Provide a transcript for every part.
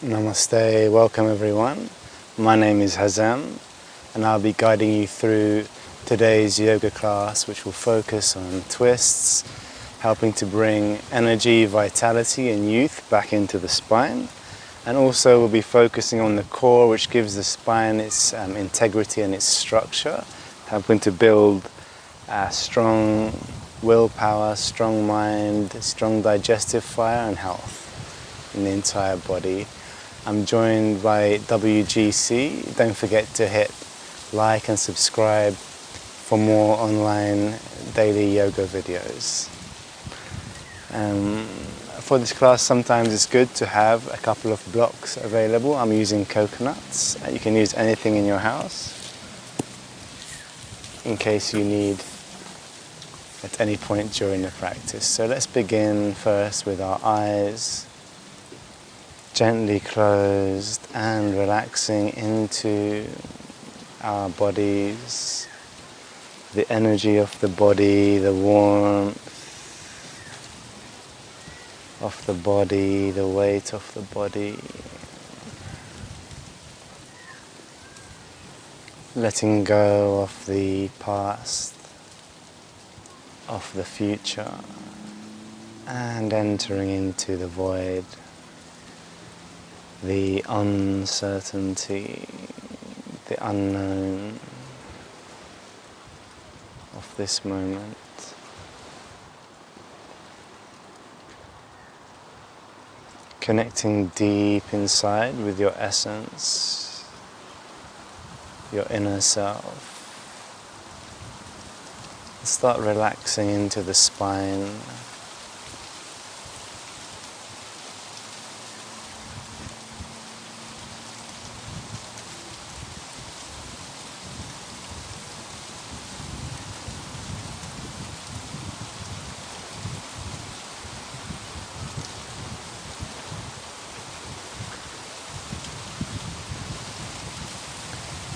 Namaste, welcome everyone. My name is Hazam and I'll be guiding you through today's yoga class, which will focus on twists, helping to bring energy, vitality and youth back into the spine. And also we'll be focusing on the core, which gives the spine its integrity and its structure, helping to build strong willpower, strong mind, strong digestive fire and health in the entire body. I'm joined by WGC. Don't forget to hit like and subscribe for more online daily yoga videos. For this class, sometimes it's good to have a couple of blocks available. I'm using coconuts. You can use anything in your house in case you need at any point during the practice. So let's begin first with our eyes gently closed and relaxing into our bodies, the energy of the body, the warmth of the body, the weight of the body. Letting go of the past, of the future, and entering into the void, the uncertainty, the unknown of this moment. Connecting deep inside with your essence, your inner self. Start relaxing into the spine.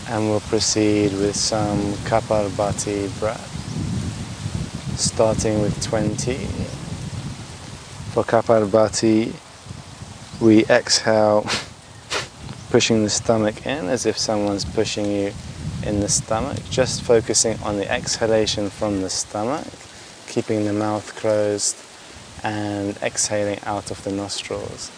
And we'll proceed with some Kapalbhati breath, starting with 20. For Kapalbhati, we exhale, pushing the stomach in as if someone's pushing you in the stomach, just focusing on the exhalation from the stomach, keeping the mouth closed and exhaling out of the nostrils.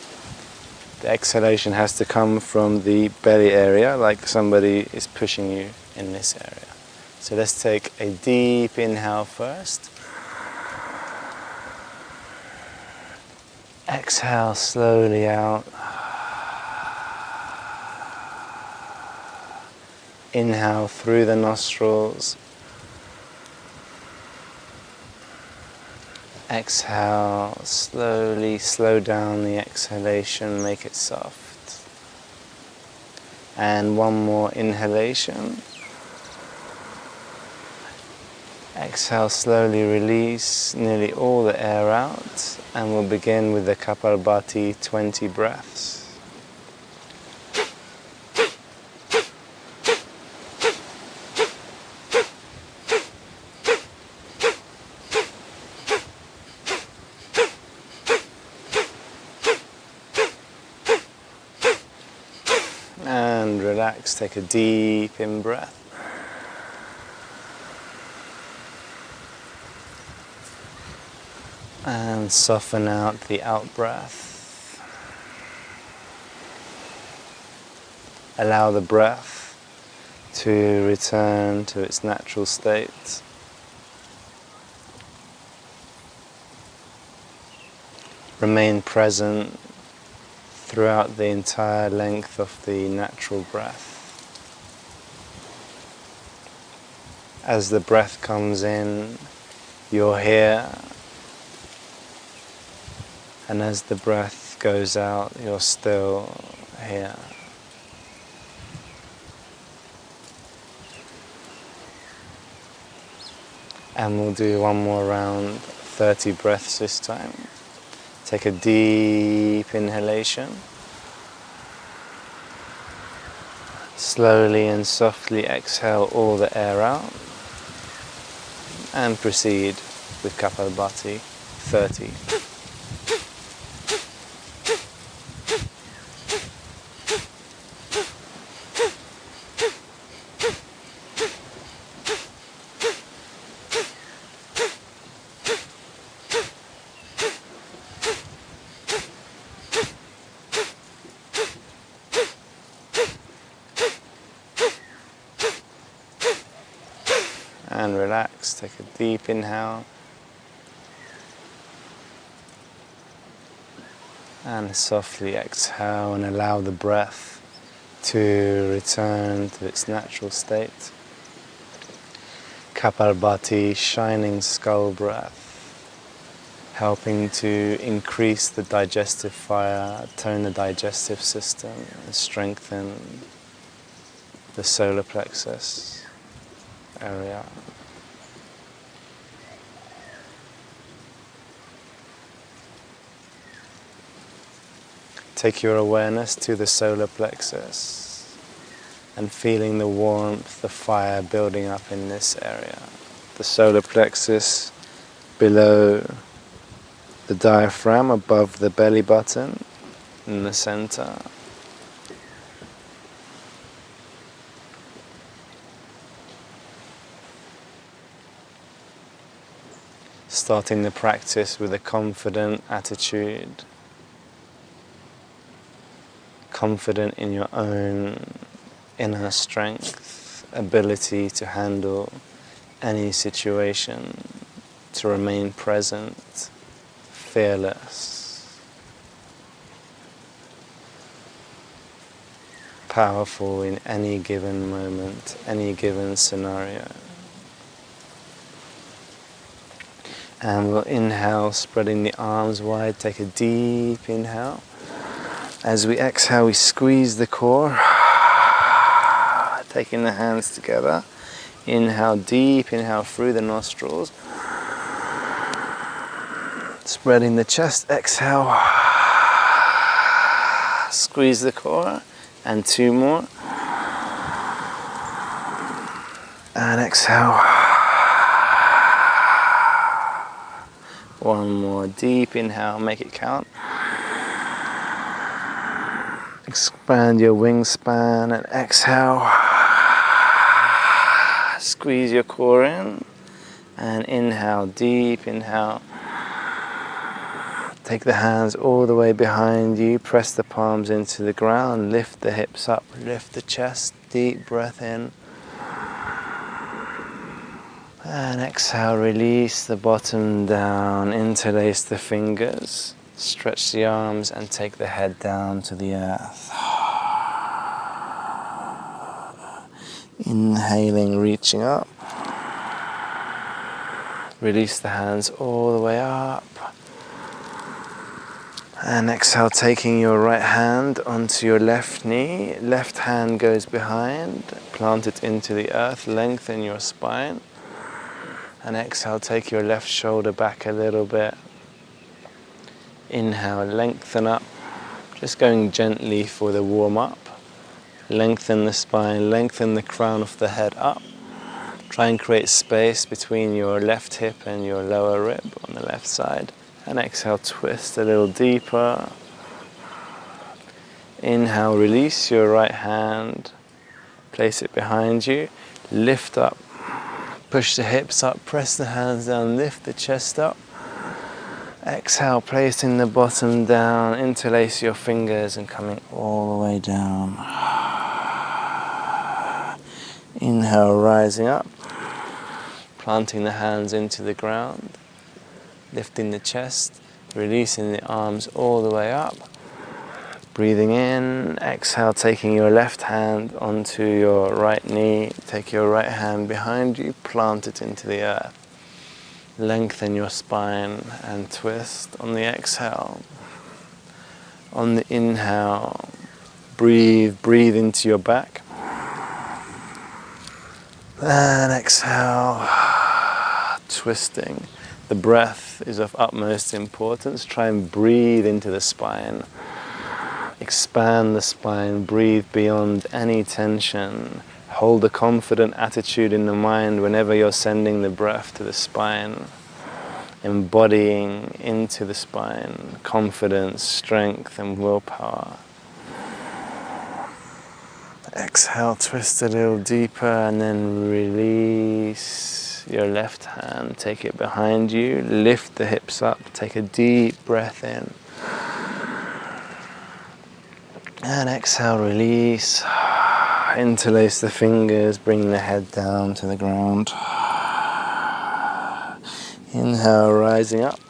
The exhalation has to come from the belly area, like somebody is pushing you in this area. So let's take a deep inhale first. Exhale slowly out. Inhale through the nostrils. Exhale, slowly slow down the exhalation, make it soft. And one more inhalation. Exhale, slowly release nearly all the air out, and we'll begin with the Kapalbhati 20 breaths. And relax, take a deep in-breath. And soften out the out-breath. Allow the breath to return to its natural state. Remain present throughout the entire length of the natural breath. As the breath comes in, you're here, and as the breath goes out, you're still here. And we'll do one more round, 30 breaths this time. Take a deep inhalation. Slowly and softly exhale all the air out. And proceed with Kapalbhati 30. And relax, take a deep inhale and softly exhale, and allow the breath to return to its natural state. Kapalbhati, shining skull breath, helping to increase the digestive fire, tone the digestive system, and strengthen the solar plexus area. Take your awareness to the solar plexus and feeling the warmth, the fire building up in this area. The solar plexus below the diaphragm, above the belly button, in the center. Starting the practice with a confident attitude, confident in your own inner strength, ability to handle any situation, to remain present, fearless, powerful in any given moment, any given scenario. And we'll inhale, spreading the arms wide, take a deep inhale. As we exhale, we squeeze the core, taking the hands together. Inhale, deep inhale through the nostrils. Spreading the chest, exhale. Squeeze the core, and 2 more. And exhale. 1 more, deep inhale, make it count. Expand your wingspan and exhale. Squeeze your core in and inhale, deep inhale. Take the hands all the way behind you, press the palms into the ground, lift the hips up, lift the chest, deep breath in. And exhale, release the bottom down, interlace the fingers. Stretch the arms and take the head down to the earth. Inhaling, reaching up. Release the hands all the way up. And exhale, taking your right hand onto your left knee. Left hand goes behind. Plant it into the earth. Lengthen your spine. And exhale, take your left shoulder back a little bit. Inhale, lengthen up, just going gently for the warm-up. Lengthen the spine, lengthen the crown of the head up. Try and create space between your left hip and your lower rib on the left side. And exhale, twist a little deeper. Inhale, release your right hand, place it behind you, lift up, push the hips up, press the hands down, lift the chest up. Exhale, placing the bottom down, interlace your fingers and coming all the way down. Inhale, rising up, planting the hands into the ground, lifting the chest, releasing the arms all the way up. Breathing in, exhale, taking your left hand onto your right knee, take your right hand behind you, plant it into the earth. Lengthen your spine and twist on the exhale. On the inhale, breathe into your back. And exhale, twisting. The breath is of utmost importance. Try and breathe into the spine. Expand the spine, breathe beyond any tension. Hold a confident attitude in the mind whenever you're sending the breath to the spine. embodying into the spine confidence, strength and willpower. Exhale, twist a little deeper and then release your left hand. Take it behind you, lift the hips up, take a deep breath in. And exhale, release. Interlace the fingers, bring the head down to the ground. Inhale, rising up.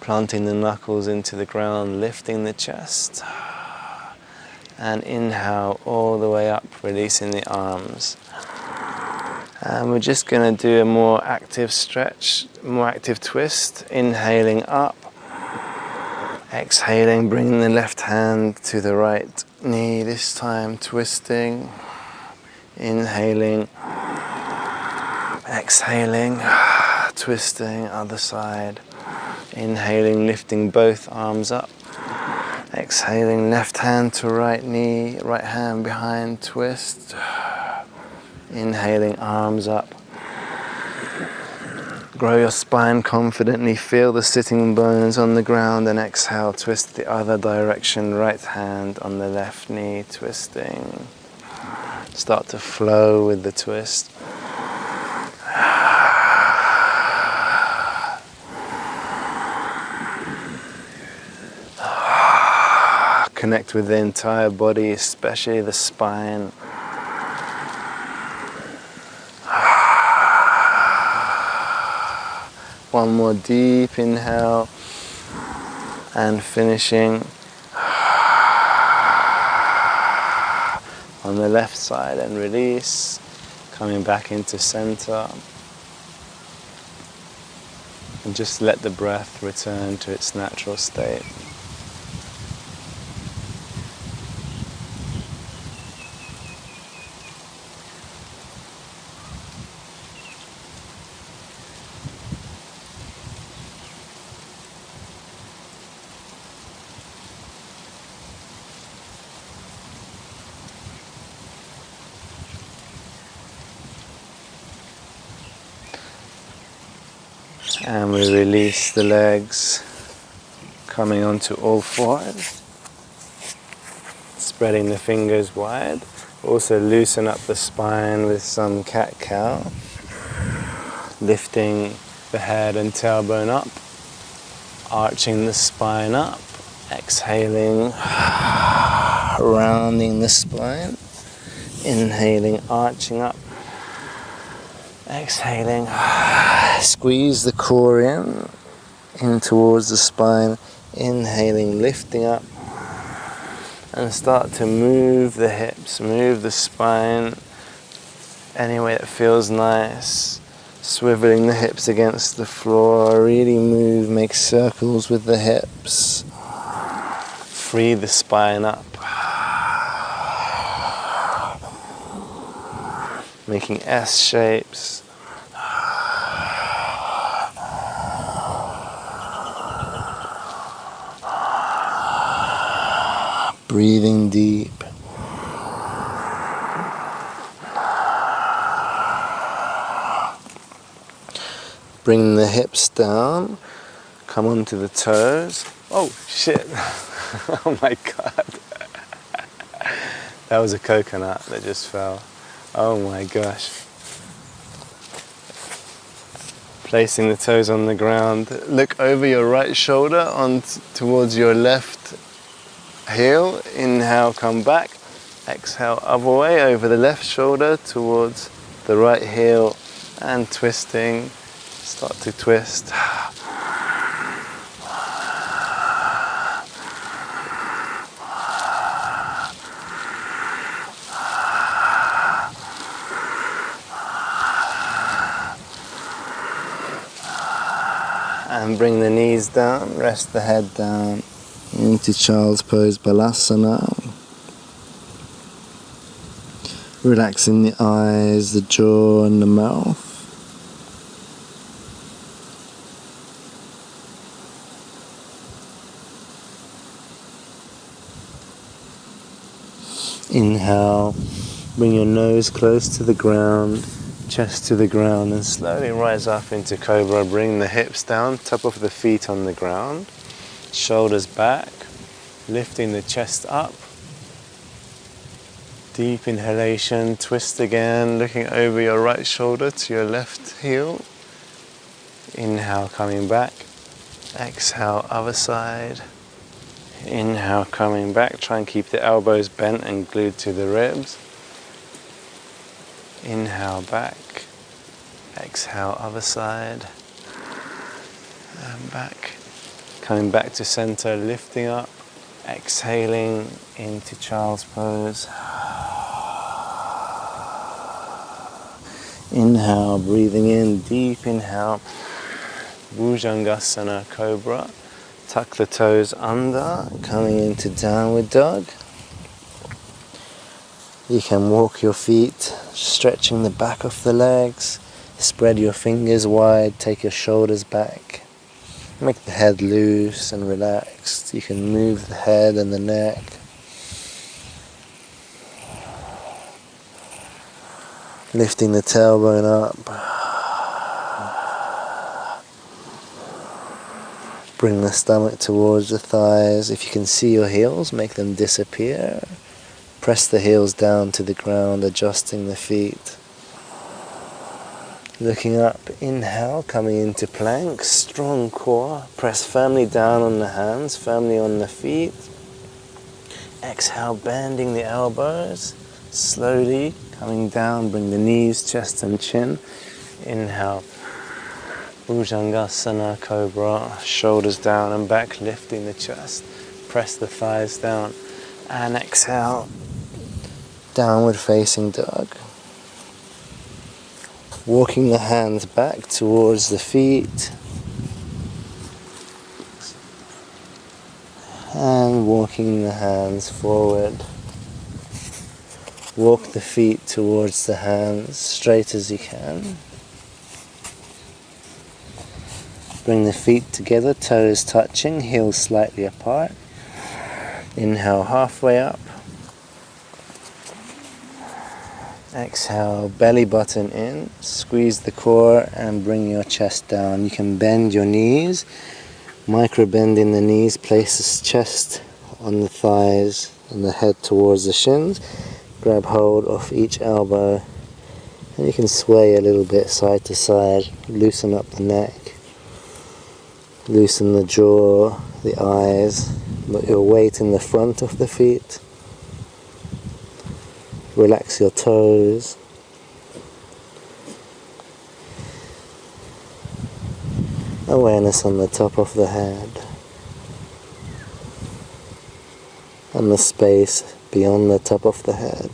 Planting the knuckles into the ground, lifting the chest. And inhale all the way up, releasing the arms. And we're just going to do a more active stretch, more active twist. Inhaling up. Exhaling, bringing the left hand to the right knee, this time twisting. Inhaling. Exhaling, twisting, other side. Inhaling, lifting both arms up. Exhaling, left hand to right knee, right hand behind, twist. Inhaling, arms up. Grow your spine confidently, feel the sitting bones on the ground, and exhale, twist the other direction, right hand on the left knee, twisting. Start to flow with the twist. Connect with the entire body, especially the spine. One more deep inhale and finishing on the left side and release, coming back into center. And just let the breath return to its natural state. And we release the legs, coming onto all fours, spreading the fingers wide. Also loosen up the spine with some cat-cow, lifting the head and tailbone up, arching the spine up, exhaling, rounding the spine, inhaling, arching up, exhaling, squeeze the core in towards the spine, inhaling, lifting up, and start to move the hips, move the spine any way that feels nice, swiveling the hips against the floor, really move, make circles with the hips, free the spine up, making S shapes. Breathing deep. Bring the hips down, come onto the toes. Oh shit, oh my God. That was a coconut that just fell. Oh my gosh. Placing the toes on the ground. Look over your right shoulder towards your left heel. Inhale, come back. Exhale, other way over the left shoulder towards the right heel, and twisting. Start to twist. And bring the knees down, rest the head down into Child's Pose Balasana. Relaxing the eyes, the jaw and the mouth. Inhale, bring your nose close to the ground, chest to the ground, and slowly rise up into cobra. Bring the hips down, top of the feet on the ground, shoulders back, lifting the chest up. Deep inhalation, twist again, looking over your right shoulder to your left heel. Inhale, coming back. Exhale, other side. Inhale, coming back. Try and keep the elbows bent and glued to the ribs. Inhale, back. Exhale, other side. And back. Coming back to center, lifting up. Exhaling into child's pose. Inhale, breathing in, deep inhale. Bhujangasana, cobra. Tuck the toes under, coming into downward dog. You can walk your feet, stretching the back of the legs. Spread your fingers wide, take your shoulders back. Make the head loose and relaxed. You can move the head and the neck. Lifting the tailbone up. Bring the stomach towards the thighs. If you can see your heels, make them disappear. Press the heels down to the ground, adjusting the feet. Looking up, inhale, coming into plank, strong core. Press firmly down on the hands, firmly on the feet. Exhale, bending the elbows. Slowly coming down, bring the knees, chest and chin. Inhale, Bhujangasana, cobra, shoulders down and back, lifting the chest. Press the thighs down. And exhale, downward facing dog. Walking the hands back towards the feet. And walking the hands forward. Walk the feet towards the hands, straight as you can. Bring the feet together, toes touching, heels slightly apart. Inhale, halfway up. Exhale, belly button in, squeeze the core and bring your chest down. You can bend your knees, micro bend in the knees, place the chest on the thighs and the head towards the shins. Grab hold of each elbow and you can sway a little bit side to side, loosen up the neck, loosen the jaw, the eyes, put your weight in the front of the feet. Relax your toes. Awareness on the top of the head and the space beyond the top of the head.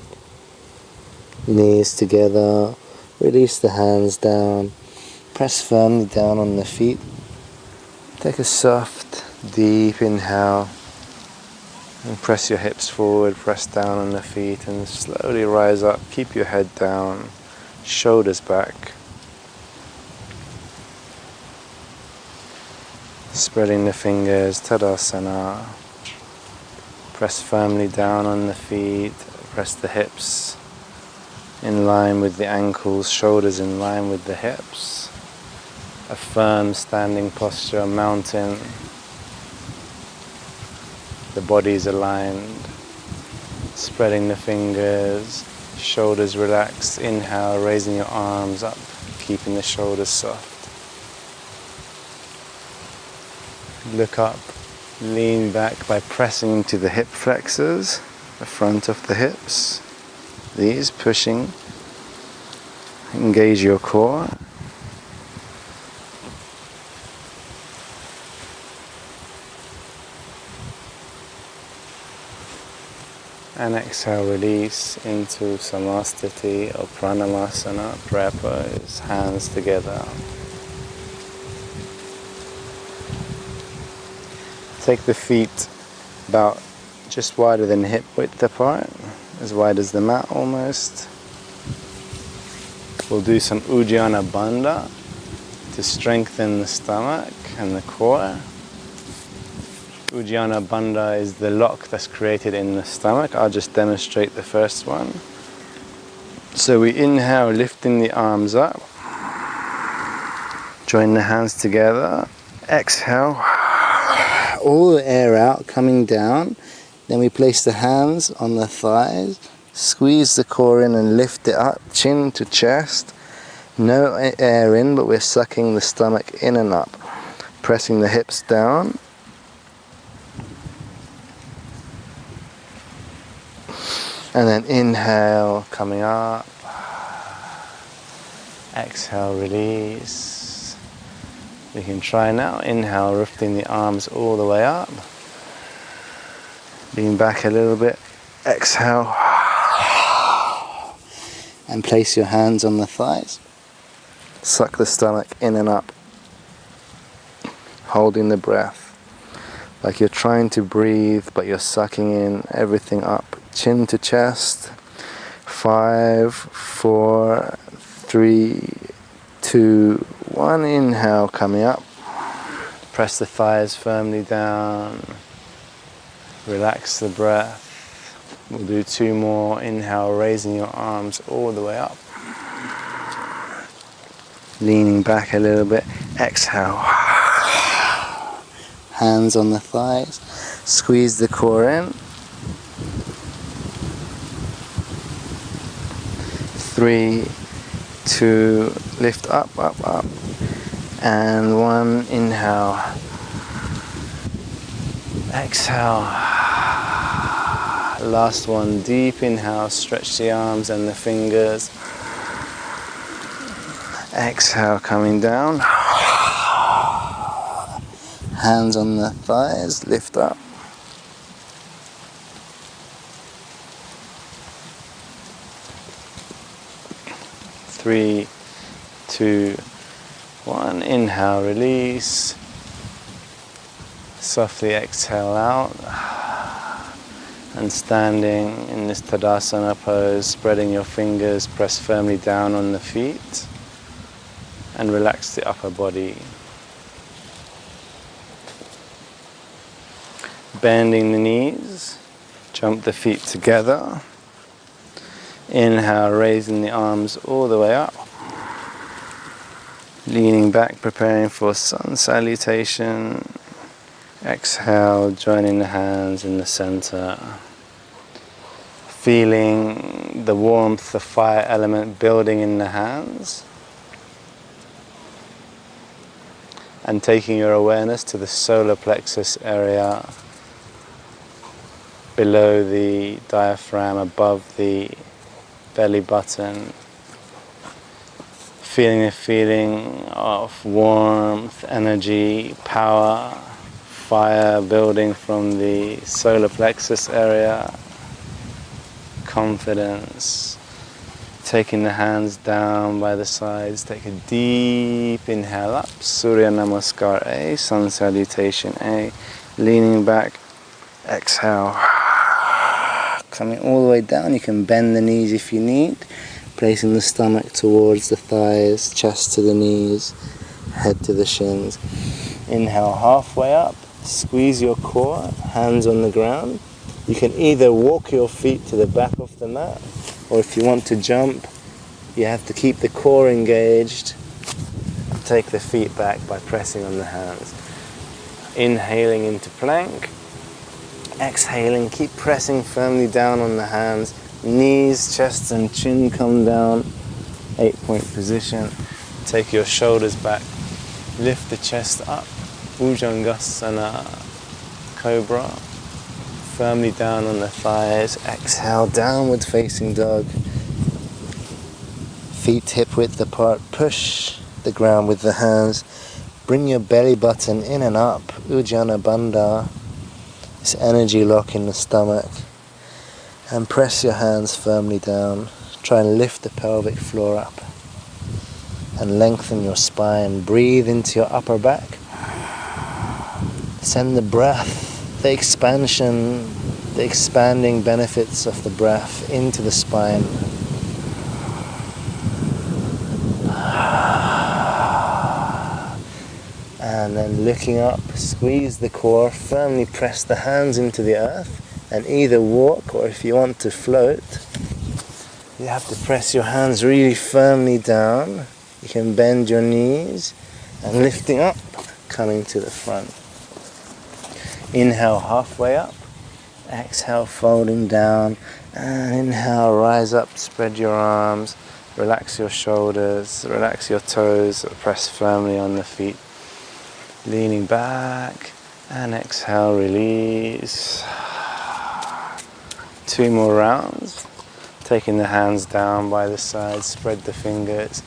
Knees together, release the hands down, press firmly down on the feet. Take a soft, deep inhale and press your hips forward, press down on the feet and slowly rise up. Keep your head down, shoulders back. Spreading the fingers, Tadasana. Press firmly down on the feet, press the hips in line with the ankles, shoulders in line with the hips. A firm standing posture, mountain. The body is aligned. Spreading the fingers, shoulders relaxed. Inhale, raising your arms up, keeping the shoulders soft. Look up, lean back by pressing into the hip flexors, the front of the hips. These pushing. Engage your core. And exhale, release into Samastiti or Pranamasana, prayer pose, hands together. Take the feet about just wider than hip width apart, as wide as the mat almost. We'll do some Uddiyana Bandha to strengthen the stomach and the core. Uddiyana Bandha is the lock that's created in the stomach. I'll just demonstrate the first one. So we inhale, lifting the arms up. Join the hands together. Exhale. All the air out, coming down. Then we place the hands on the thighs. Squeeze the core in and lift it up, chin to chest. No air in, but we're sucking the stomach in and up. Pressing the hips down. And then inhale, coming up. Exhale, release. We can try now. Inhale, lifting the arms all the way up. Lean back a little bit. Exhale. And place your hands on the thighs. Suck the stomach in and up. Holding the breath. Like you're trying to breathe, but you're sucking in everything up. Chin to chest. 5, 4, 3, 2, 1. Inhale, coming up. Press the thighs firmly down. Relax the breath. We'll do 2 more. Inhale, raising your arms all the way up. Leaning back a little bit. Exhale. Hands on the thighs. Squeeze the core in. 3, 2, lift up, up, up. And 1, inhale. Exhale. Last one, deep inhale, stretch the arms and the fingers. Exhale, coming down. Hands on the thighs, lift up. Three, 2, 1. Inhale, release. Softly exhale out. And standing in this Tadasana pose, spreading your fingers, press firmly down on the feet and relax the upper body. Bending the knees, jump the feet together. Inhale, raising the arms all the way up. Leaning back, preparing for sun salutation. Exhale, joining the hands in the center. Feeling the warmth, the fire element building in the hands. And taking your awareness to the solar plexus area below the diaphragm, above the belly button. Feeling a feeling of warmth, energy, power, fire building from the solar plexus area. Confidence. Taking the hands down by the sides. Take a deep inhale up. Surya Namaskar A. Sun Salutation A. Leaning back. Exhale. Coming all the way down. You can bend the knees if you need. Placing the stomach towards the thighs. Chest to the knees. Head to the shins. Inhale halfway up. Squeeze your core. Hands on the ground. You can either walk your feet to the back of the mat, or if you want to jump, you have to keep the core engaged. Take the feet back by pressing on the hands. Inhaling into plank. Exhaling, keep pressing firmly down on the hands. Knees, chest and chin come down. 8-point position. Take your shoulders back. Lift the chest up. Bhujangasana, Cobra. Firmly down on the thighs. Exhale, downward facing dog. Feet hip width apart. Push the ground with the hands. Bring your belly button in and up. Ujjana Bandha. This energy lock in the stomach. And press your hands firmly down. Try and lift the pelvic floor up. And lengthen your spine. Breathe into your upper back. Send the breath, the expansion, the expanding benefits of the breath into the spine. And then looking up, squeeze the core, firmly press the hands into the earth, and either walk, or if you want to float, You have to press your hands really firmly down. You can bend your knees and lifting up, coming to the front. Inhale, halfway up. Exhale, folding down. And inhale, rise up, spread your arms. Relax your shoulders, relax your toes, press firmly on the feet. Leaning back, and exhale, release. 2 more rounds. Taking the hands down by the side, spread the fingers.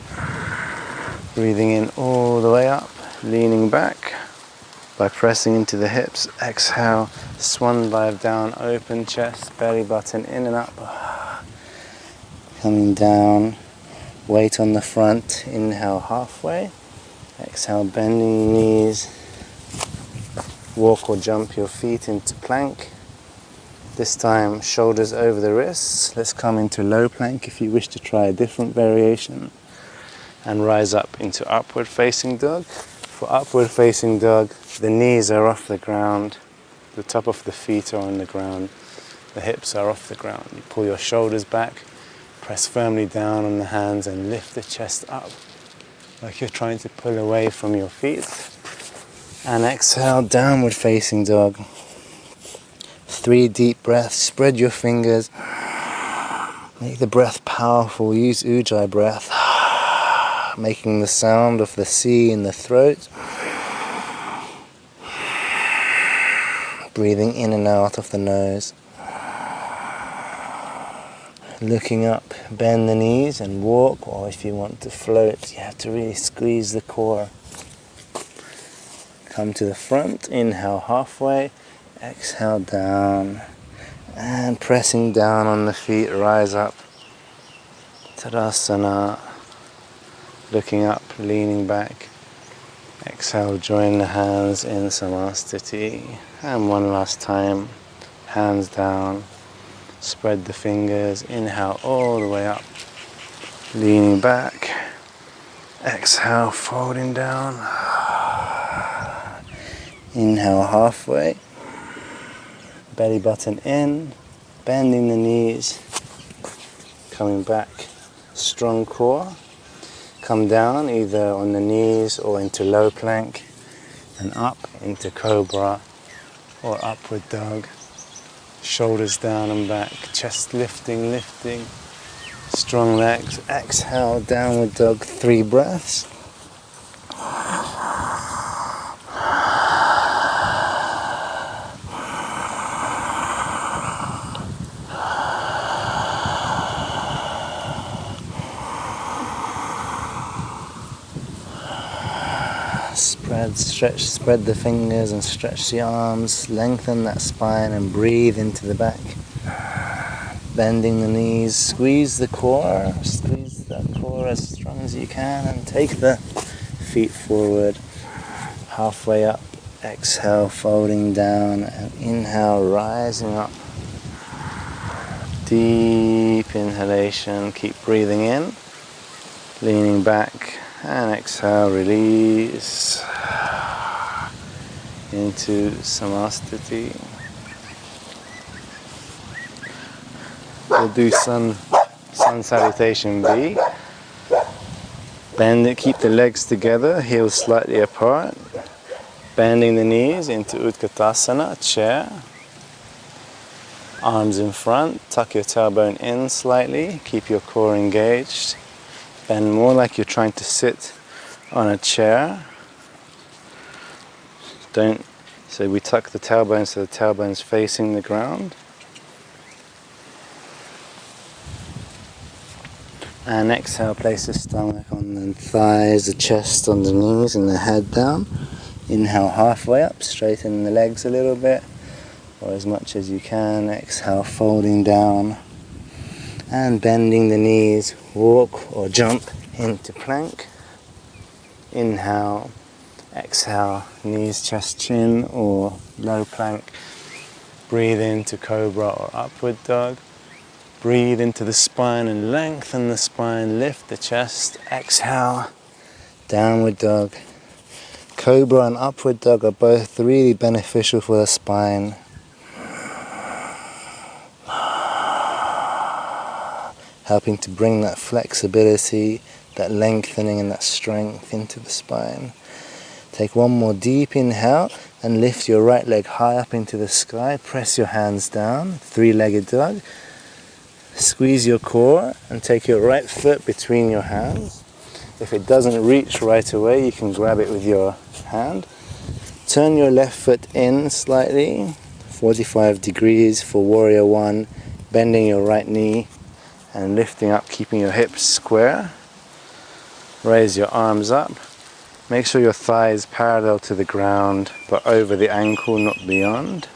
Breathing in all the way up, leaning back by pressing into the hips. Exhale, swan dive down, open chest, belly button in and up. Coming down, weight on the front. Inhale, halfway. Exhale, bending knees. Walk or jump your feet into plank. This time, shoulders over the wrists. Let's come into low plank if you wish to try a different variation. And rise up into upward facing dog. For upward facing dog, the knees are off the ground. The top of the feet are on the ground. The hips are off the ground. You pull your shoulders back, press firmly down on the hands and lift the chest up. Like you're trying to pull away from your feet. And exhale, downward facing dog. 3 deep breaths, spread your fingers. Make the breath powerful, use Ujjayi breath. Making the sound of the sea in the throat. Breathing in and out of the nose. Looking up, bend the knees and walk, or if you want to float, you have to really squeeze the core. Come to the front, inhale halfway, exhale down, and pressing down on the feet, rise up. Tadasana, looking up, leaning back. Exhale, join the hands in Samastiti. And one last time, hands down. Spread the fingers, inhale all the way up, leaning back, exhale, folding down, inhale halfway, belly button in, bending the knees, coming back, strong core, come down either on the knees or into low plank, and up into cobra or upward dog. Shoulders down and back, chest lifting, strong legs. Exhale, downward dog, 3 breaths. Spread the fingers and stretch the arms, lengthen that spine and breathe into the back. Bending the knees, squeeze that core as strong as you can and take the feet forward, halfway up, exhale, folding down and inhale, rising up. Deep inhalation, keep breathing in, leaning back and exhale, release into Samastiti. We'll do sun salutation B. Bend it, keep the legs together, heels slightly apart. Bending the knees into Utkatasana, chair. Arms in front, tuck your tailbone in slightly, keep your core engaged. Bend more like you're trying to sit on a chair. So we tuck the tailbone so the tailbone's facing the ground. And exhale, place the stomach on the thighs, the chest on the knees and the head down. Inhale halfway up, straighten the legs a little bit, or as much as you can. Exhale, folding down and bending the knees, walk or jump into plank. Inhale, exhale, knees, chest, chin or low plank. Breathe into cobra or upward dog. Breathe into the spine and lengthen the spine, lift the chest. Exhale, downward dog. Cobra and upward dog are both really beneficial for the spine. helping to bring that flexibility, that lengthening and that strength into the spine. Take one more deep inhale and lift your right leg high up into the sky. Press your hands down, three-legged dog. Squeeze your core and take your right foot between your hands. If it doesn't reach right away, you can grab it with your hand. Turn your left foot in slightly, 45 degrees for warrior one, bending your right knee and lifting up, keeping your hips square. Raise your arms up. Make sure your thigh is parallel to the ground, but over the ankle, not beyond.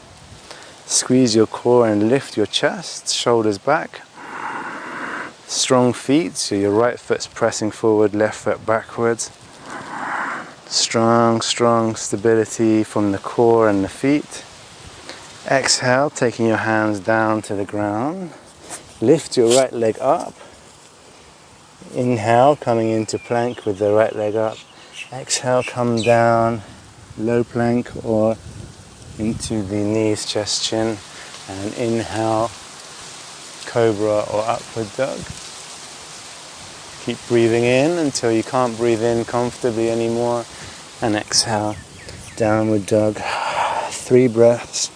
Squeeze your core and lift your chest, shoulders back. Strong feet, so your right foot's pressing forward, left foot backwards. Strong stability from the core and the feet. Exhale, taking your hands down to the ground. Lift your right leg up. Inhale, coming into plank with the right leg up. Exhale, come down, low plank or into the knees, chest, chin. And inhale, cobra or upward dog. Keep breathing in until you can't breathe in comfortably anymore. And exhale, downward dog. 3 breaths.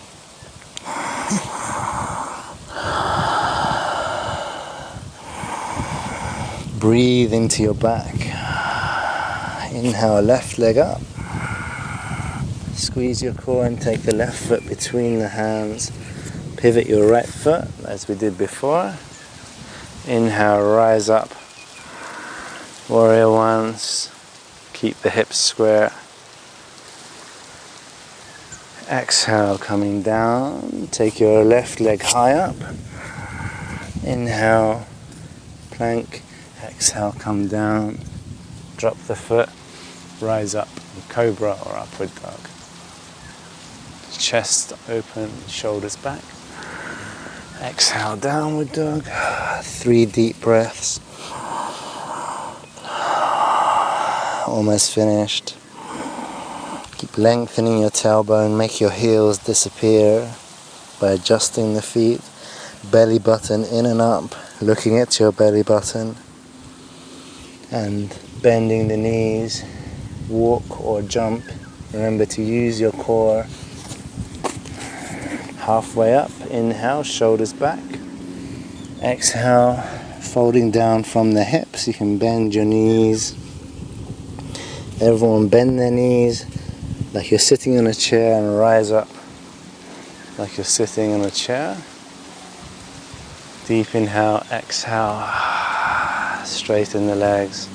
Breathe into your back. Inhale, left leg up. Squeeze your core and take the left foot between the hands. Pivot your right foot as we did before. Inhale, rise up. Warrior ones. Keep the hips square. Exhale, coming down. Take your left leg high up. Inhale, plank. Exhale, come down. Drop the foot. Rise up, cobra or upward dog. Chest open, shoulders back. Exhale, downward dog. 3 deep breaths. Almost finished. Keep lengthening your tailbone, make your heels disappear by adjusting the feet. Belly button in and up, looking at your belly button. And bending the knees, walk or jump. Remember to use your core. Halfway up, inhale, shoulders back. Exhale, folding down from the hips. You can bend your knees. Everyone bend their knees like you're sitting on a chair and rise up like you're sitting on a chair. Deep inhale, exhale. Straighten the legs.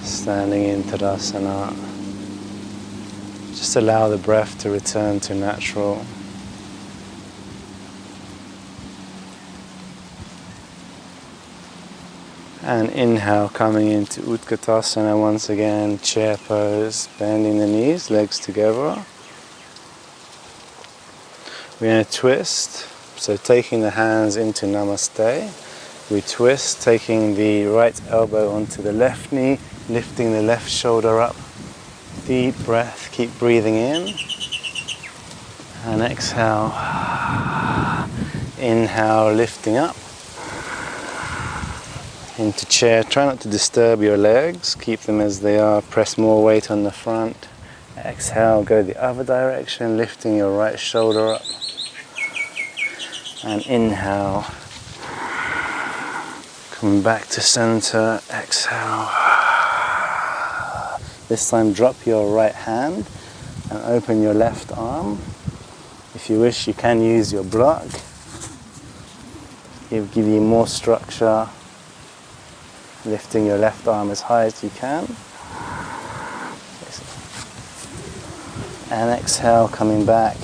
Standing in Tadasana. Just allow the breath to return to natural. And inhale, coming into Utkatasana once again, chair pose, bending the knees, legs together. We're going to twist, so taking the hands into Namaste. We twist, taking the right elbow onto the left knee, lifting the left shoulder up. Deep breath, keep breathing in. And exhale. Inhale, lifting up. Into chair. Try not to disturb your legs. Keep them as they are. Press more weight on the front. Exhale, go the other direction, lifting your right shoulder up. And inhale. Come back to center. Exhale. This time drop your right hand and open your left arm. If you wish, you can use your block. It'll give you more structure. Lifting your left arm as high as you can. And exhale, coming back.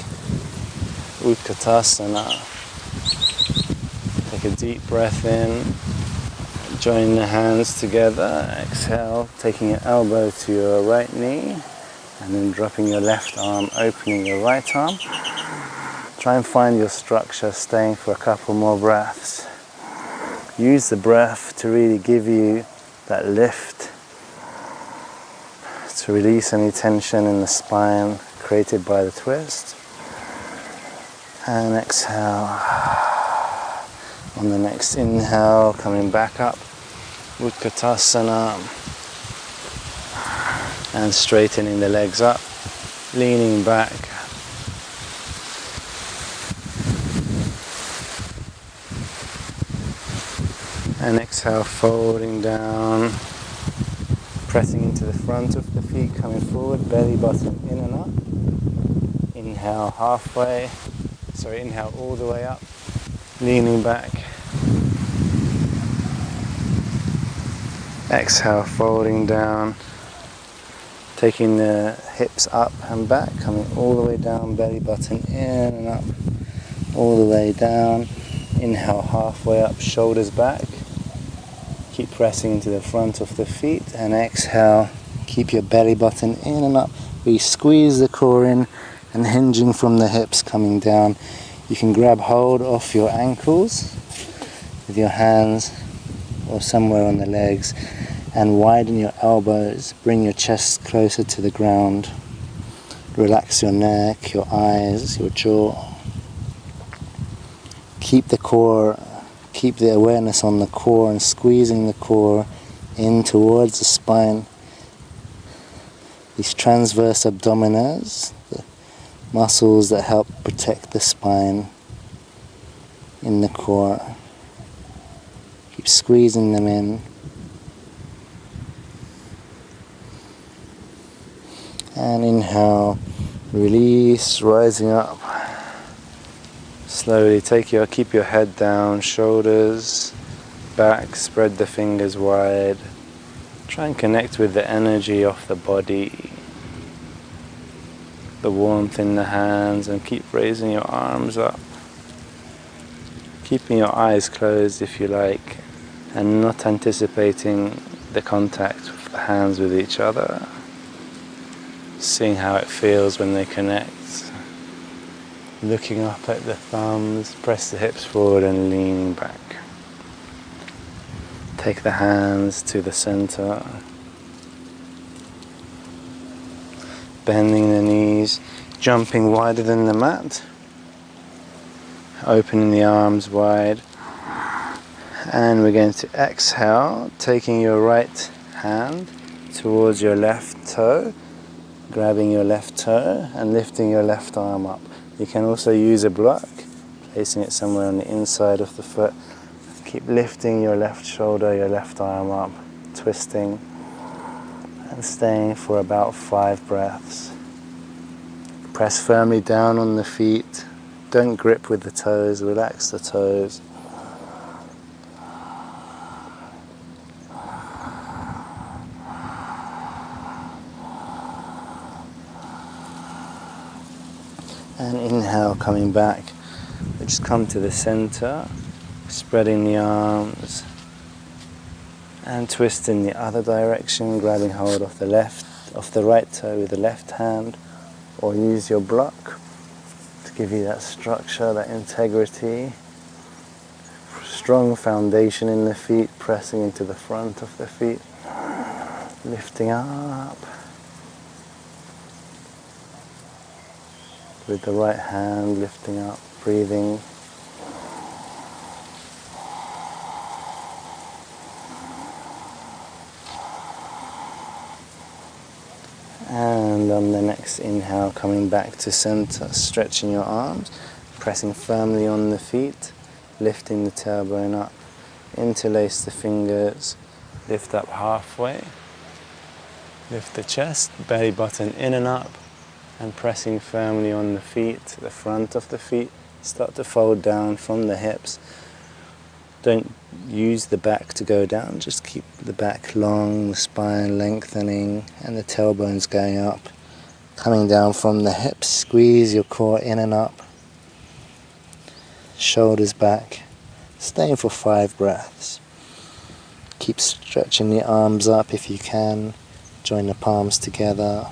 Utkatasana. Take a deep breath in. Join the hands together. Exhale, taking your elbow to your right knee. And then dropping your left arm, opening your right arm. Try and find your structure, staying for a couple more breaths. Use the breath to really give you that lift, to release any tension in the spine created by the twist. And exhale. On the next inhale, coming back up, Utkatasana, and straightening the legs up, leaning back. And exhale, folding down, pressing into the front of the feet, coming forward, belly button in and up. Inhale halfway, inhale all the way up, leaning back. Exhale, folding down, taking the hips up and back, coming all the way down, belly button in and up, all the way down. Inhale halfway up, shoulders back. Keep pressing into the front of the feet, and exhale, keep your belly button in and up. We squeeze the core in and hinging from the hips, coming down. You can grab hold of your ankles with your hands or somewhere on the legs and widen your elbows. Bring your chest closer to the ground. Relax your neck, your eyes, your jaw. Keep the core, keep the awareness on the core and squeezing the core in towards the spine. These transverse abdominals, the muscles that help protect the spine in the core. Keep squeezing them in. And inhale, release, rising up. Slowly keep your head down, shoulders back, spread the fingers wide. Try and connect with the energy of the body, the warmth in the hands, and keep raising your arms up. Keeping your eyes closed if you like, and not anticipating the contact of the hands with each other. Seeing how it feels when they connect. Looking up at the thumbs, press the hips forward and leaning back. Take the hands to the center. Bending the knees, jumping wider than the mat. Opening the arms wide. And we're going to exhale, taking your right hand towards your left toe, grabbing your left toe and lifting your left arm up. You can also use a block, placing it somewhere on the inside of the foot. Keep lifting your left shoulder, your left arm up, twisting and staying for about 5 breaths. Press firmly down on the feet. Don't grip with the toes, relax the toes. And inhale, coming back. We just come to the center, spreading the arms and twist in the other direction, grabbing hold of the right toe with the left hand, or use your block to give you that structure, that integrity. Strong foundation in the feet, pressing into the front of the feet, lifting up. With the right hand lifting up, breathing. And on the next inhale, coming back to center, stretching your arms, pressing firmly on the feet, lifting the tailbone up, interlace the fingers, lift up halfway, lift the chest, belly button in and up, and pressing firmly on the feet, the front of the feet. Start to fold down from the hips. Don't use the back to go down, just keep the back long, the spine lengthening, and the tailbones going up. Coming down from the hips, squeeze your core in and up. Shoulders back. Staying for 5 breaths. Keep stretching the arms up if you can. Join the palms together.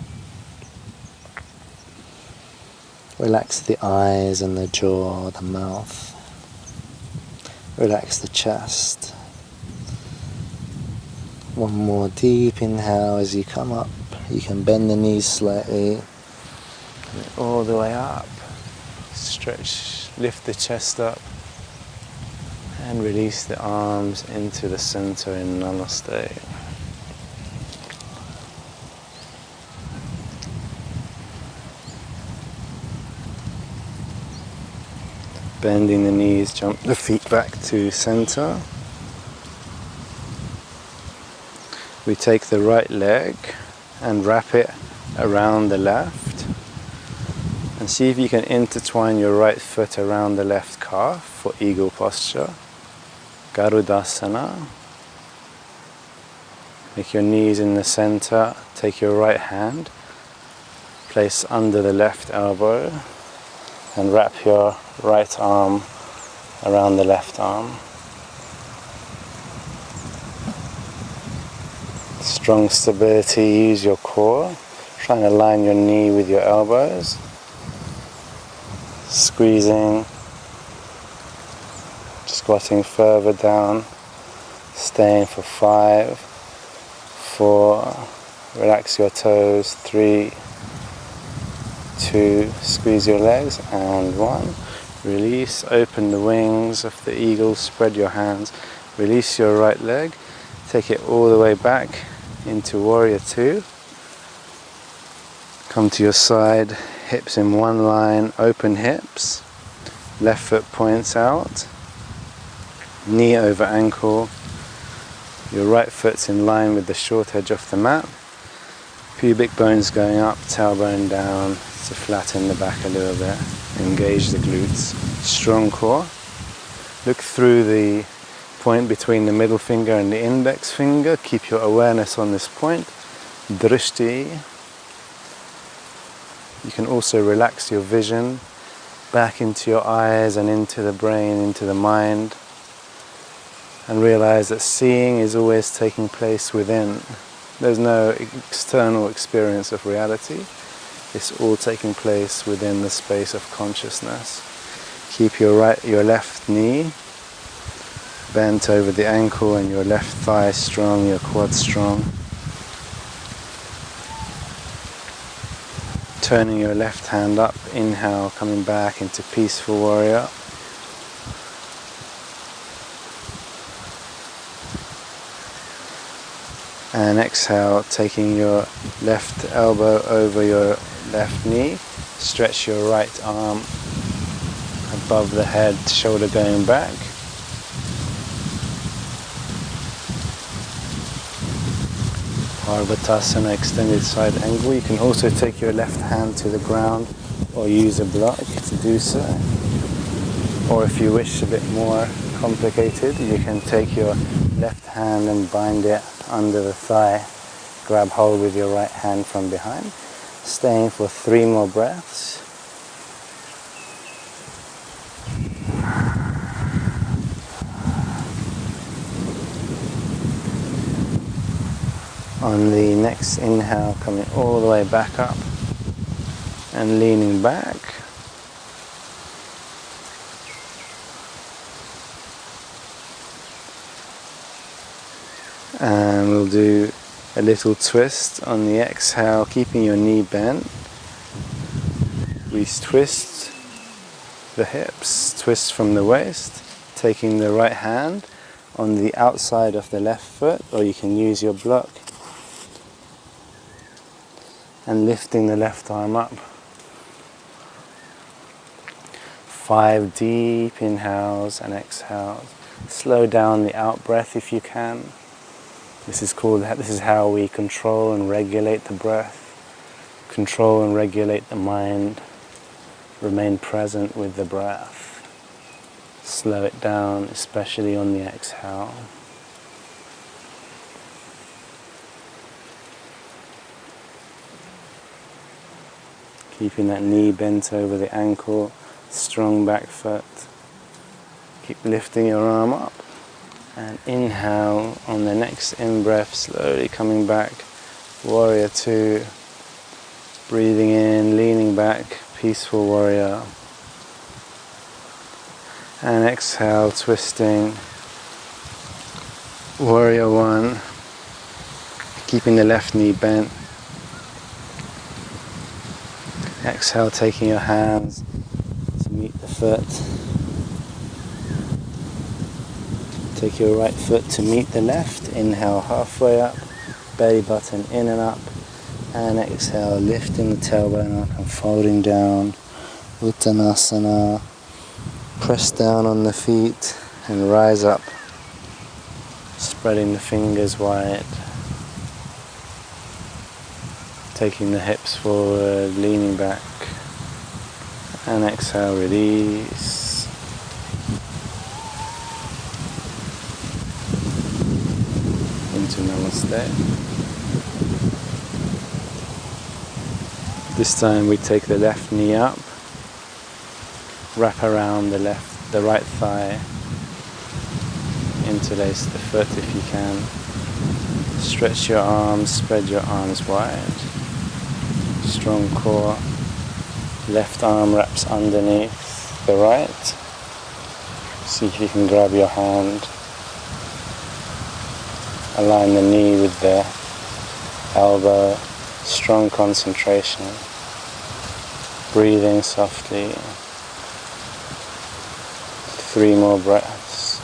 Relax the eyes and the jaw, the mouth. Relax the chest. One more deep inhale as you come up. You can bend the knees slightly. All the way up. Stretch, lift the chest up. And release the arms into the center in Namaste. Bending the knees, jump the feet back to center. We take the right leg and wrap it around the left. And see if you can intertwine your right foot around the left calf for eagle posture. Garudasana. Make your knees in the center. Take your right hand, place under the left elbow, and wrap your right arm around the left arm. Strong stability, use your core. Try and align your knee with your elbows. Squeezing, squatting further down, staying for 5, 4, relax your toes, 3, 2, squeeze your legs, and 1. Release, open the wings of the eagle, spread your hands, release your right leg, take it all the way back into warrior 2. Come to your side, hips in one line, open hips, left foot points out, knee over ankle, your right foot's in line with the short edge of the mat, pubic bones going up, tailbone down to flatten the back a little bit, engage the glutes, strong core. Look through the point between the middle finger and the index finger, keep your awareness on this point, drishti. You can also relax your vision back into your eyes and into the brain, into the mind, and realize that seeing is always taking place within. There's no external experience of reality. It's all taking place within the space of consciousness. Keep your left knee bent over the ankle and your left thigh strong, your quad strong. Turning your left hand up, inhale, coming back into peaceful warrior. And exhale, taking your left elbow over your left knee. Stretch your right arm above the head, shoulder going back. Parvatasana, extended side angle. You can also take your left hand to the ground or use a block to do so. Or if you wish a bit more complicated, you can take your left hand and bind it under the thigh. Grab hold with your right hand from behind. Staying for 3 more breaths. On the next inhale, coming all the way back up and leaning back. And we'll do a little twist on the exhale, keeping your knee bent. We twist the hips, twist from the waist, taking the right hand on the outside of the left foot, or you can use your block, and lifting the left arm up. 5 deep inhales and exhales. Slow down the out breath if you can. This is how we control and regulate the breath, control and regulate the mind, remain present with the breath. Slow it down, especially on the exhale. Keeping that knee bent over the ankle, strong back foot. Keep lifting your arm up. And inhale on the next in-breath, slowly coming back. Warrior 2. Breathing in, leaning back, peaceful warrior. And exhale, twisting. Warrior 1. Keeping the left knee bent. Exhale, taking your hands to meet the foot. Take your right foot to meet the left. Inhale halfway up, belly button in and up. And exhale, lifting the tailbone up and folding down. Uttanasana. Press down on the feet and rise up. Spreading the fingers wide. Taking the hips forward, leaning back. And exhale, release. Into Namaste. This time we take the left knee up, wrap around the right thigh, interlace the foot if you can. Stretch your arms, spread your arms wide. Strong core. Left arm wraps underneath the right. See if you can grab your hand. Align the knee with the elbow. Strong concentration. Breathing softly. 3 more breaths.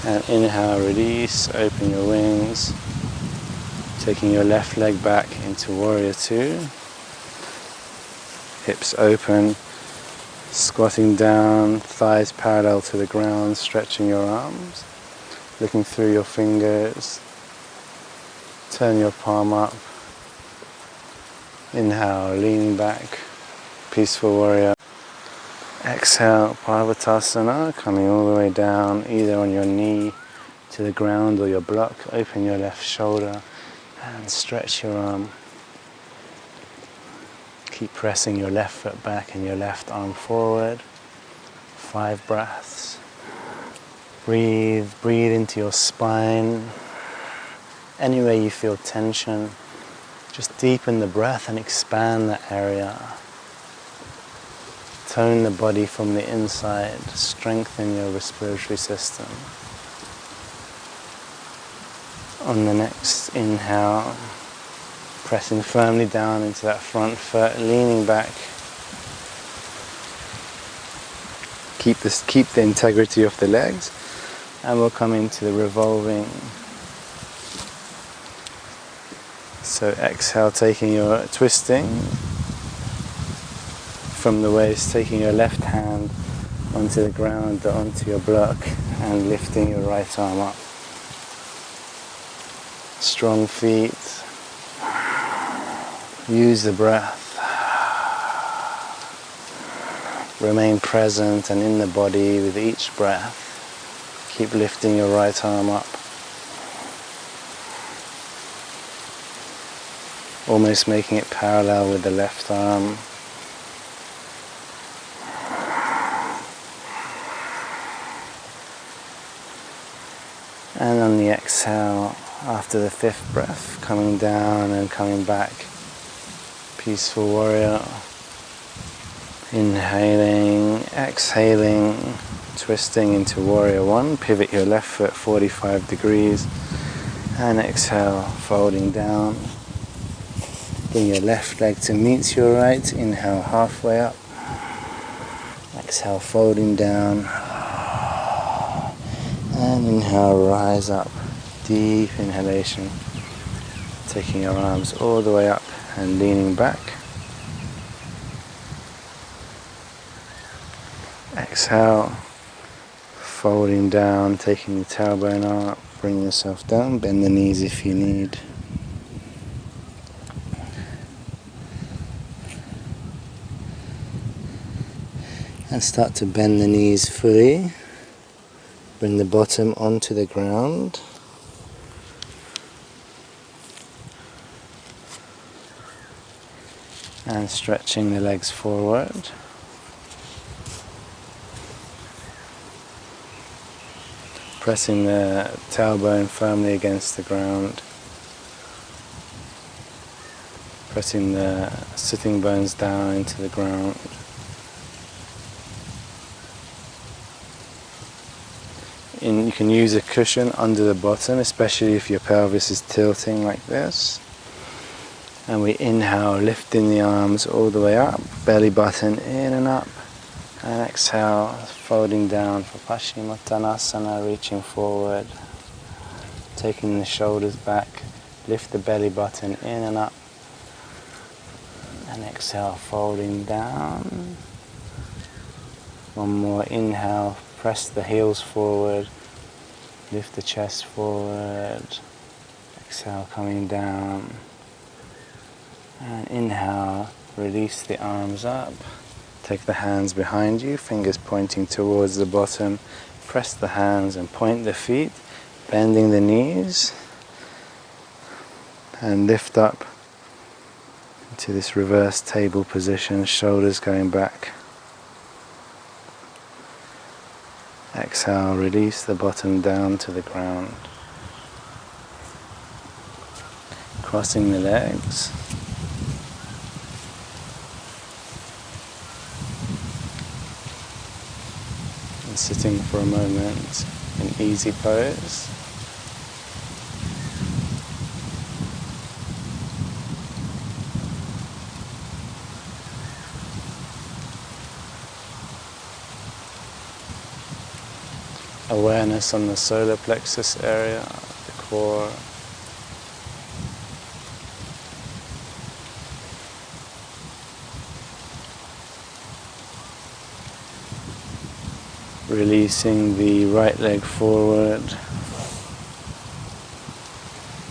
And inhale, release, open your wings. Taking your left leg back into Warrior 2. Hips open, squatting down, thighs parallel to the ground, stretching your arms. Looking through your fingers. Turn your palm up. Inhale, leaning back, Peaceful Warrior. Exhale, Parvatasana, coming all the way down, either on your knee to the ground or your block. Open your left shoulder and stretch your arm. Keep pressing your left foot back and your left arm forward. 5 breaths. Breathe into your spine. Anywhere you feel tension, just deepen the breath and expand that area. Tone the body from the inside, strengthen your respiratory system. On the next inhale, pressing firmly down into that front foot, leaning back. Keep the integrity of the legs, and we'll come into the revolving. So exhale, taking your twisting from the waist, taking your left hand onto the ground, onto your block, and lifting your right arm up. Strong feet. Use the breath. Remain present and in the body with each breath. Keep lifting your right arm up. Almost making it parallel with the left arm. And on the exhale, after the 5th breath, coming down and coming back. Peaceful Warrior. Inhaling, exhaling, twisting into Warrior 1. Pivot your left foot 45 degrees. And exhale, folding down. Bring your left leg to meet your right. Inhale, halfway up. Exhale, folding down. And inhale, rise up. Deep inhalation. Taking your arms all the way up and leaning back. Exhale, folding down, taking the tailbone up. Bring yourself down, bend the knees if you need. And start to bend the knees fully. Bring the bottom onto the ground. And stretching the legs forward. Pressing the tailbone firmly against the ground. Pressing the sitting bones down into the ground. You can use a cushion under the bottom, especially if your pelvis is tilting like this. And we inhale, lifting the arms all the way up, belly button in and up. And exhale, folding down for Paschimottanasana, reaching forward. Taking the shoulders back, lift the belly button in and up. And exhale, folding down. One more inhale, press the heels forward, lift the chest forward. Exhale, coming down. And inhale, release the arms up. Take the hands behind you, fingers pointing towards the bottom. Press the hands and point the feet, bending the knees. And lift up into this reverse table position, shoulders going back. Exhale, release the bottom down to the ground. Crossing the legs. And sitting for a moment in easy pose. Awareness on the solar plexus area, the core. Releasing the right leg forward.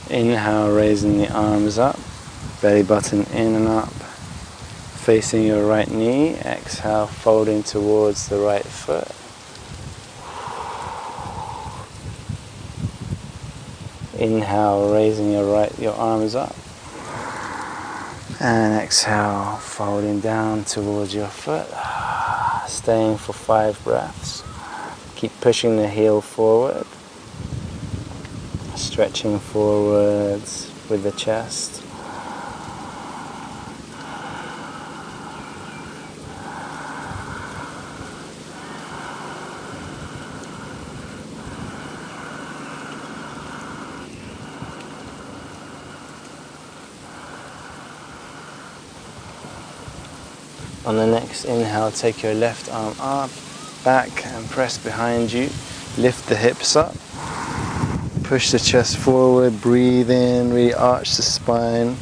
Inhale, raising the arms up, belly button in and up. Facing your right knee, exhale, folding towards the right foot. Inhale, raising your arms up. And exhale, folding down towards your foot. Staying for 5 breaths. Keep pushing the heel forward. Stretching forwards with the chest. On the next inhale, take your left arm up, back and press behind you. Lift the hips up. Push the chest forward, breathe in, really arch the spine.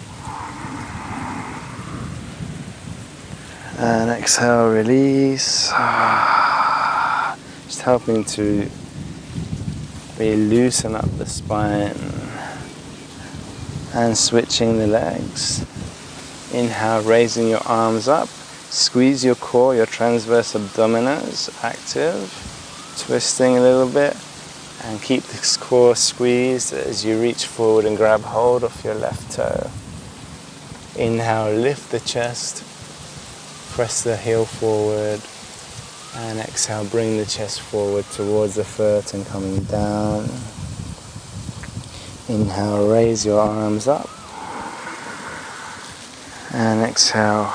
And exhale, release. Just helping to really loosen up the spine. And switching the legs. Inhale, raising your arms up. Squeeze your core, your transverse abdominis active, twisting a little bit, and keep this core squeezed as you reach forward and grab hold of your left toe. Inhale, lift the chest, press the heel forward, and exhale, bring the chest forward towards the foot and coming down. Inhale, raise your arms up, and exhale,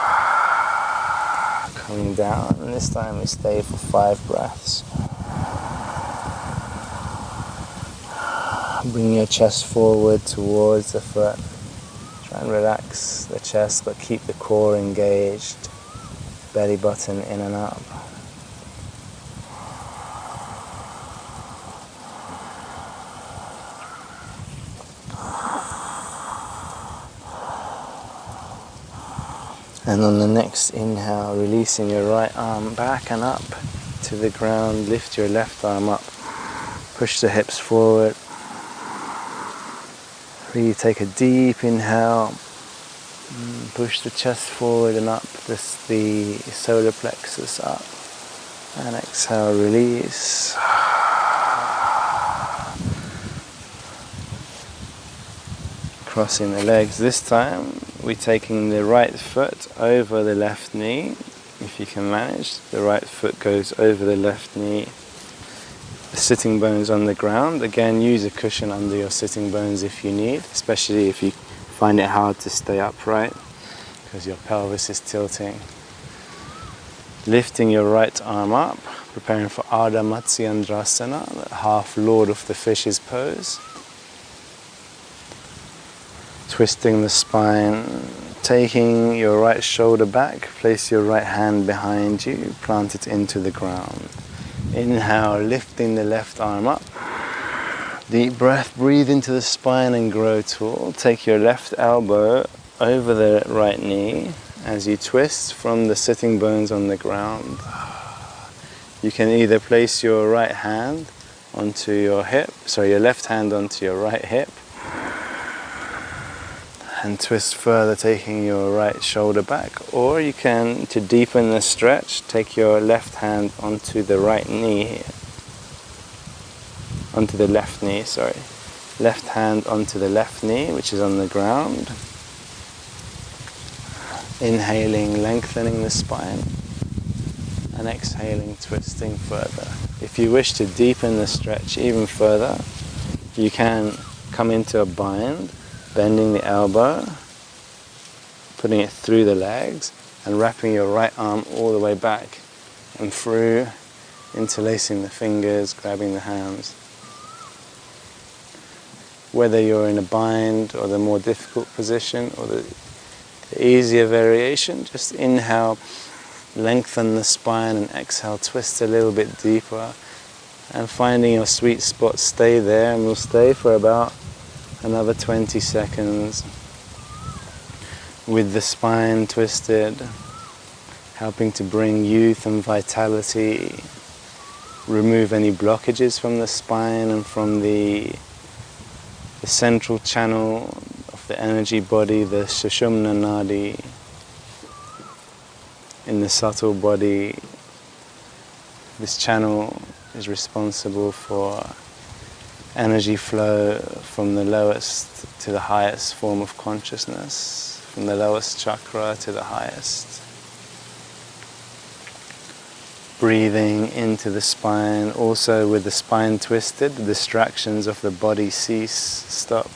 coming down, and this time we stay for 5 breaths. Bring your chest forward towards the foot. Try and relax the chest, but keep the core engaged. Belly button in and up. And on the next inhale, releasing your right arm back and up to the ground. Lift your left arm up. Push the hips forward. Really take a deep inhale. Push the chest forward and up, the solar plexus up. And exhale, release. Crossing the legs. This time, we're taking the right foot over the left knee. If you can manage, the right foot goes over the left knee. The sitting bones on the ground. Again, use a cushion under your sitting bones if you need, especially if you find it hard to stay upright because your pelvis is tilting. Lifting your right arm up, preparing for Ardha Matsyendrasana, the half Lord of the Fishes pose. Twisting the spine, taking your right shoulder back, place your right hand behind you, plant it into the ground. Inhale, lifting the left arm up. Deep breath, breathe into the spine and grow tall. Take your left elbow over the right knee as you twist from the sitting bones on the ground. You can either place your right hand onto your hip, your left hand onto your right hip, and twist further, taking your right shoulder back, or you can, to deepen the stretch, take your left hand onto the right knee here. Onto the left knee, left hand onto the left knee, which is on the ground. Inhaling, lengthening the spine, and exhaling, twisting further. If you wish to deepen the stretch even further, you can come into a bind, bending the elbow, putting it through the legs, and wrapping your right arm all the way back and through, interlacing the fingers, grabbing the hands. Whether you're in a bind or the more difficult position or the easier variation, just inhale, lengthen the spine, and exhale, twist a little bit deeper, and finding your sweet spot, stay there, and we'll stay for about another 20 seconds with the spine twisted, helping to bring youth and vitality, remove any blockages from the spine and from the central channel of the energy body, the Sushumna Nadi, in the subtle body. This channel is responsible for energy flow from the lowest to the highest form of consciousness, from the lowest chakra to the highest. Breathing into the spine, also with the spine twisted, the distractions of the body cease, stop,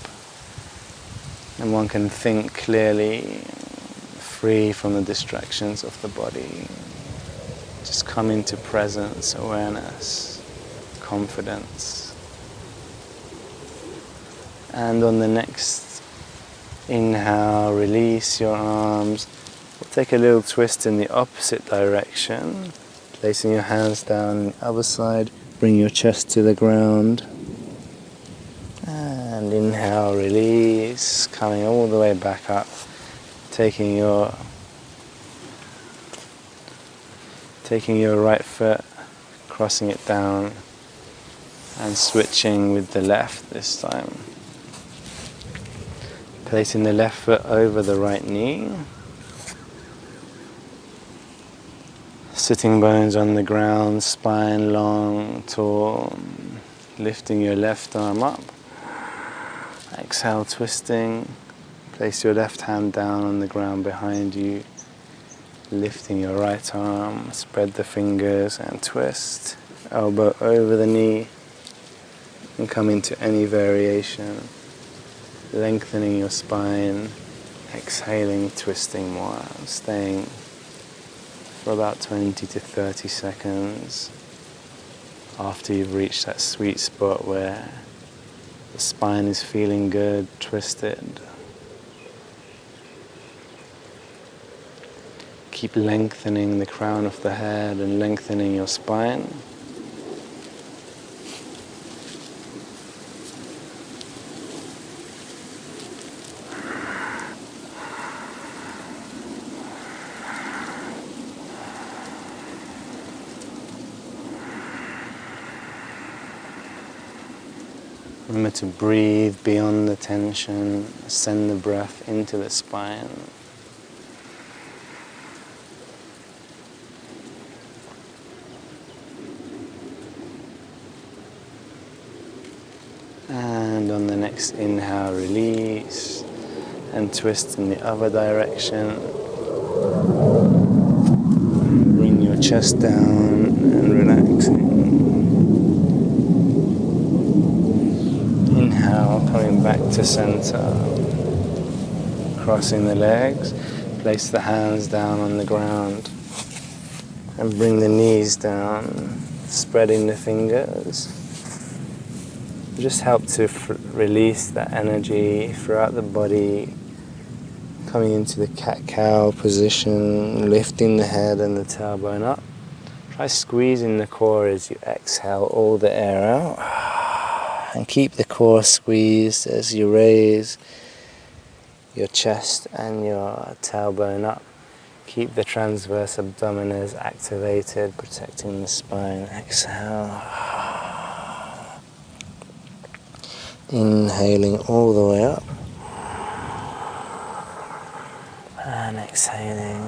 and one can think clearly, free from the distractions of the body. Just come into presence, awareness, confidence. And on the next inhale, release your arms. We'll take a little twist in the opposite direction. Placing your hands down on the other side, bring your chest to the ground. And inhale, release, coming all the way back up. Taking your right foot, crossing it down, and switching with the left this time. Placing the left foot over the right knee. Sitting bones on the ground, spine long, tall. Lifting your left arm up. Exhale, twisting. Place your left hand down on the ground behind you. Lifting your right arm, spread the fingers and twist. Elbow over the knee. And come into any variation. Lengthening your spine. Exhaling, twisting more. Staying for about 20 to 30 seconds after you've reached that sweet spot where the spine is feeling good, twisted. Keep lengthening the crown of the head and lengthening your spine. Remember to breathe beyond the tension, send the breath into the spine. And on the next inhale, release and twist in the other direction. Bring your chest down and relaxing. Inhale, coming back to center, crossing the legs, place the hands down on the ground and bring the knees down, spreading the fingers, just help to release that energy throughout the body, coming into the cat-cow position, lifting the head and the tailbone up. Try squeezing the core as you exhale all the air out, and keep the core squeezed as you raise your chest and your tailbone up. Keep the transverse abdominis activated, protecting the spine. Exhale. Inhaling all the way up. And exhaling.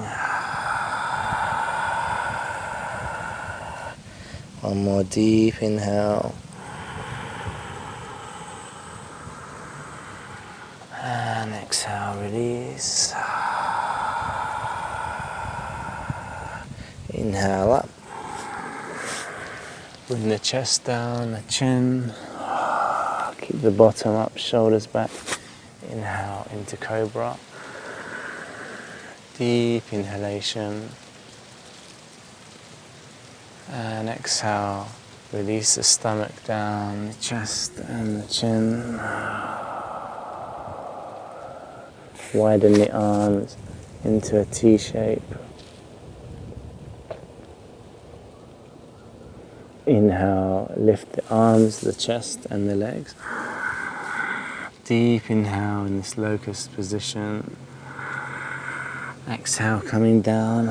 One more deep inhale. And exhale, release. Inhale up. Bring the chest down, the chin. Keep the bottom up, shoulders back. Inhale into cobra. Deep inhalation. And exhale. Release the stomach down, the chest and the chin. Widen the arms into a T shape. Inhale, lift the arms, the chest and the legs. Deep inhale in this locust position. Exhale, coming down.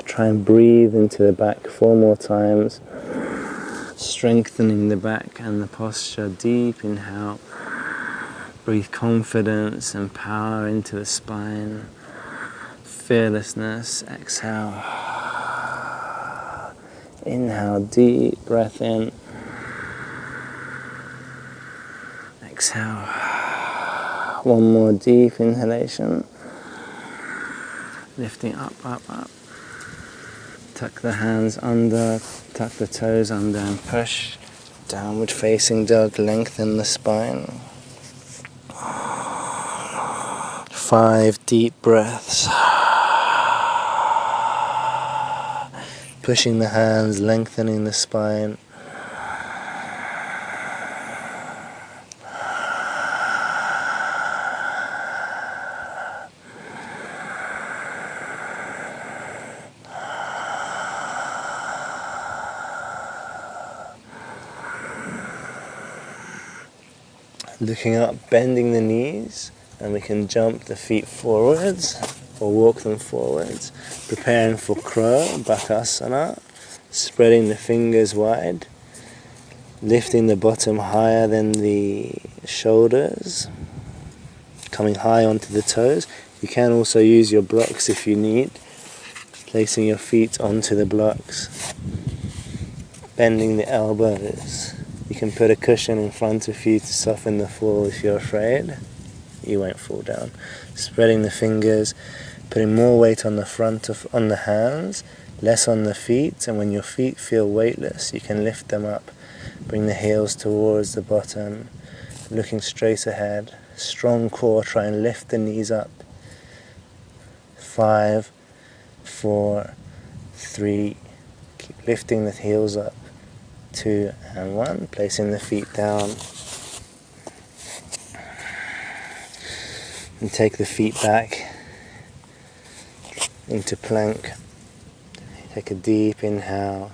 Try and breathe into the back 4 more times. Strengthening the back and the posture. Deep inhale. Breathe confidence and power into the spine. Fearlessness. Exhale. Inhale, deep breath in. Exhale. One more deep inhalation. Lifting up, up, up. Tuck the hands under, tuck the toes under and push. Downward facing dog, lengthen the spine. 5 deep breaths. Pushing the hands, lengthening the spine. Looking up, bending the knees, and we can jump the feet forwards or walk them forwards. Preparing for crow, bakasana, spreading the fingers wide, lifting the bottom higher than the shoulders, coming high onto the toes. You can also use your blocks if you need, placing your feet onto the blocks, bending the elbows. You can put a cushion in front of you to soften the fall if you're afraid. You won't fall down. Spreading the fingers, putting more weight on the hands, less on the feet, and when your feet feel weightless, you can lift them up. Bring the heels towards the bottom, looking straight ahead. Strong core, try and lift the knees up. 5, 4, 3, keep lifting the heels up. 2 and 1, placing the feet down. And take the feet back into plank. Take a deep inhale.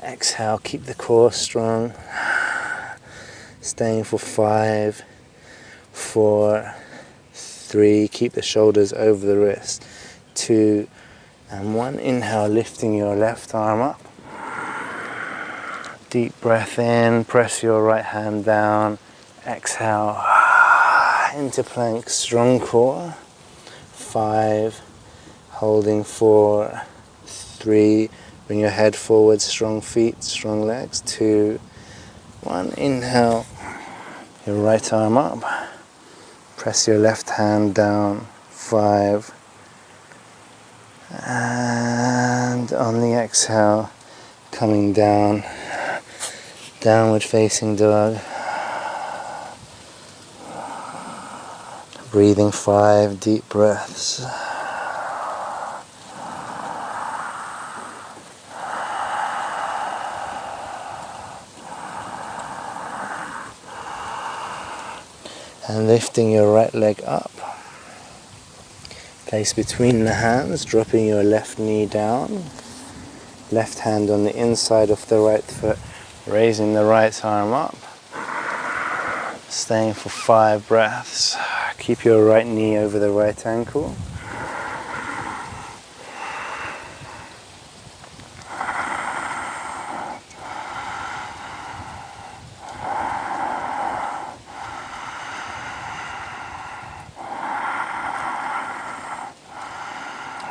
Exhale, keep the core strong. Staying for 5, 4, 3, keep the shoulders over the wrist. 2 and 1, inhale, lifting your left arm up. Deep breath in, press your right hand down. Exhale, into plank, strong core. 5, holding 4, 3, bring your head forward, strong feet, strong legs. 2, 1, inhale, your right arm up. Press your left hand down. 5, and on the exhale, coming down. Downward facing dog. Breathing 5 deep breaths. And lifting your right leg up. Place between the hands, dropping your left knee down. Left hand on the inside of the right foot, raising the right arm up. Staying for 5 breaths. Keep your right knee over the right ankle.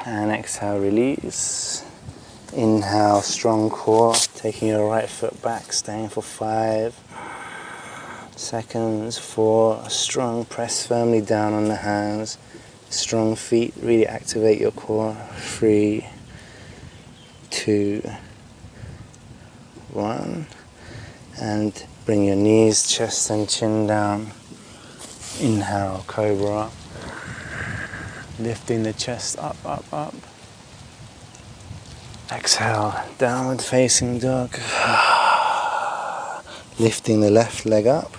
And exhale, release. Inhale, strong core, taking your right foot back, staying for 5 seconds. 4, strong, press firmly down on the hands. Strong feet, really activate your core. 3, 2, 1. And bring your knees, chest and chin down. Inhale, cobra. Lifting the chest up, up, up. Exhale, downward facing dog. Lifting the left leg up.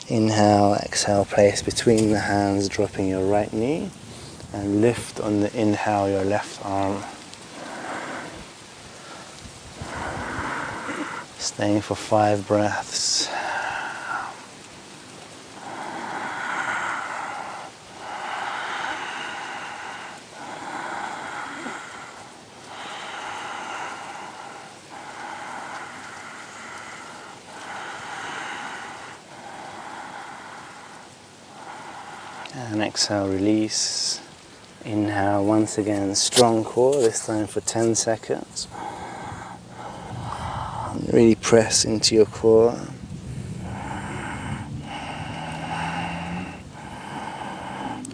Inhale, exhale, place between the hands, dropping your right knee. And lift on the inhale your left arm. Staying for 5 breaths. And exhale, release. Inhale, once again, strong core, this time for 10 seconds. Really press into your core.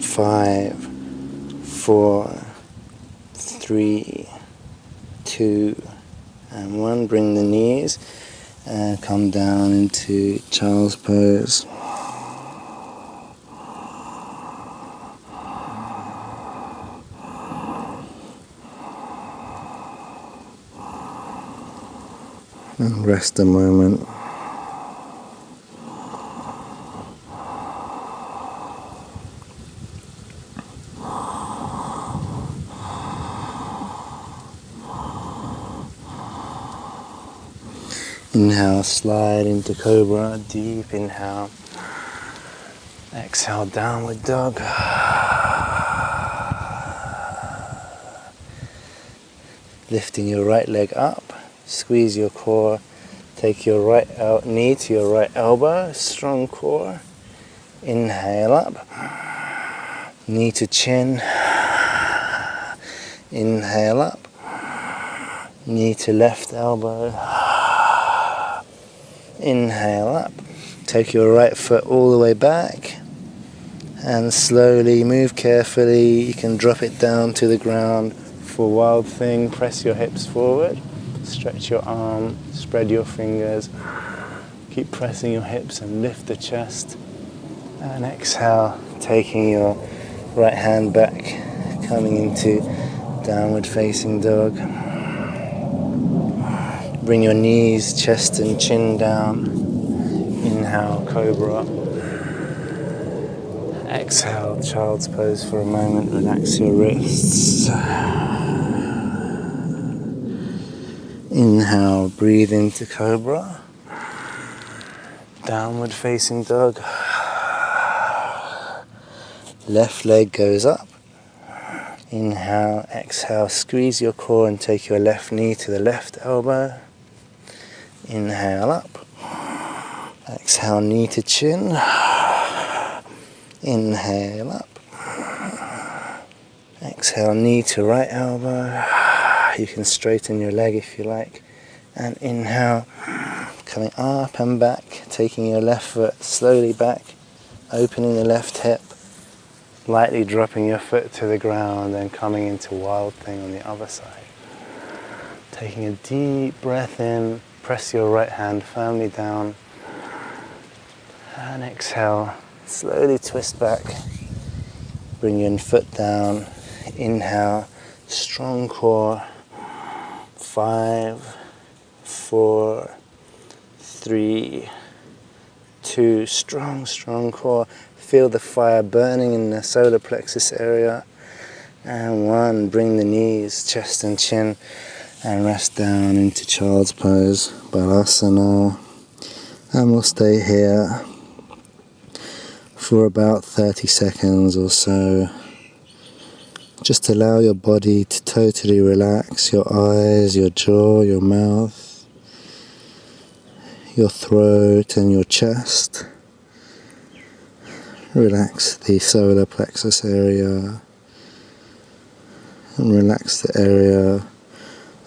5, 4, 3, 2, and 1. Bring the knees and come down into child's pose. And rest a moment. Inhale, slide into cobra, deep inhale. Exhale, downward dog. Lifting your right leg up. Squeeze your core, take your right knee to your right elbow, strong core. Inhale up, knee to chin. Inhale up, knee to left elbow. Inhale up, take your right foot all the way back and slowly move carefully. You can drop it down to the ground for wild thing. Press your hips forward. Stretch your arm, spread your fingers, keep pressing your hips and lift the chest. And exhale, taking your right hand back, coming into downward facing dog. Bring your knees, chest and chin down. Inhale, cobra. Exhale, child's pose for a moment, relax your wrists. Inhale, breathe into cobra. Downward facing dog. Left leg goes up. Inhale, exhale, squeeze your core and take your left knee to the left elbow. Inhale up. Exhale, knee to chin. Inhale up. Exhale, knee to right elbow. You can straighten your leg if you like. And inhale, coming up and back, taking your left foot slowly back, opening the left hip, lightly dropping your foot to the ground and coming into wild thing on the other side. Taking a deep breath in, press your right hand firmly down. And exhale, slowly twist back. Bring your foot down. Inhale, strong core. 5, 4, 3, 2, strong, strong core. Feel the fire burning in the solar plexus area. And 1, bring the knees, chest and chin, and rest down into child's pose, Balasana. And we'll stay here for about 30 seconds or so. Just allow your body to totally relax, your eyes, your jaw, your mouth, your throat and your chest. Relax the solar plexus area and relax the area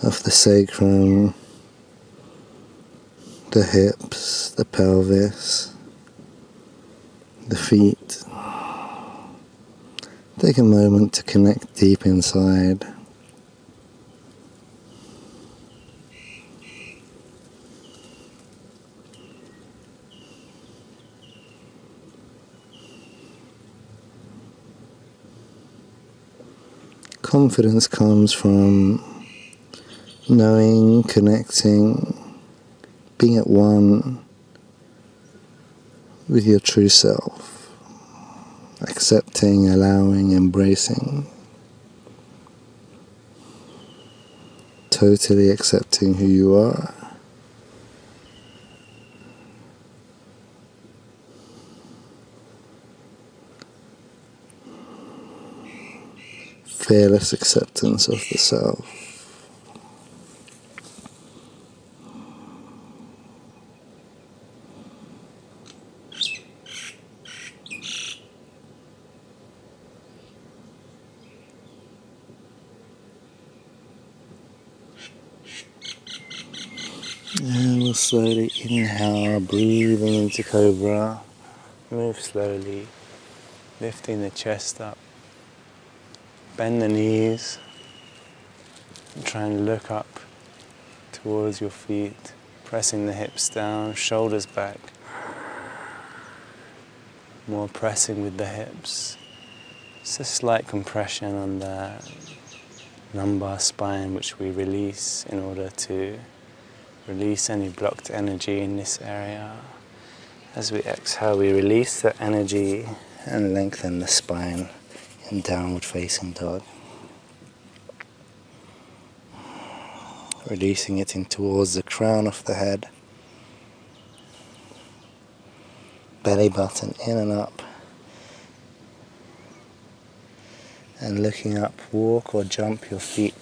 of the sacrum, the hips, the pelvis, the feet. Take a moment to connect deep inside. Confidence comes from knowing, connecting, being at one with your true self, accepting, allowing, embracing, totally accepting who you are. Fearless acceptance of the self. And we'll slowly inhale, breathing into Cobra. Move slowly, lifting the chest up. Bend the knees and try and look up towards your feet, pressing the hips down, shoulders back. More pressing with the hips. It's a slight compression on the lumbar spine which we release in order to release any blocked energy in this area. As we exhale, we release the energy and lengthen the spine in downward facing dog. Releasing it in towards the crown of the head. Belly button in and up. And looking up, walk or jump your feet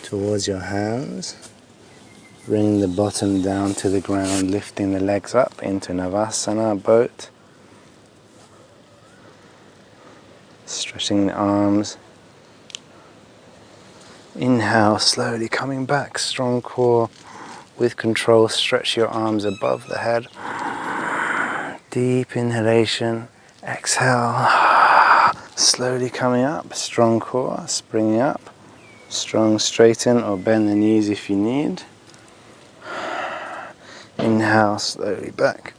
towards your hands. Bring the bottom down to the ground, lifting the legs up into Navasana, boat. Stretching the arms. Inhale, slowly coming back, strong core. With control, stretch your arms above the head. Deep inhalation, exhale. Slowly coming up, strong core, springing up. Strong straighten or bend the knees if you need. Inhale, slowly back.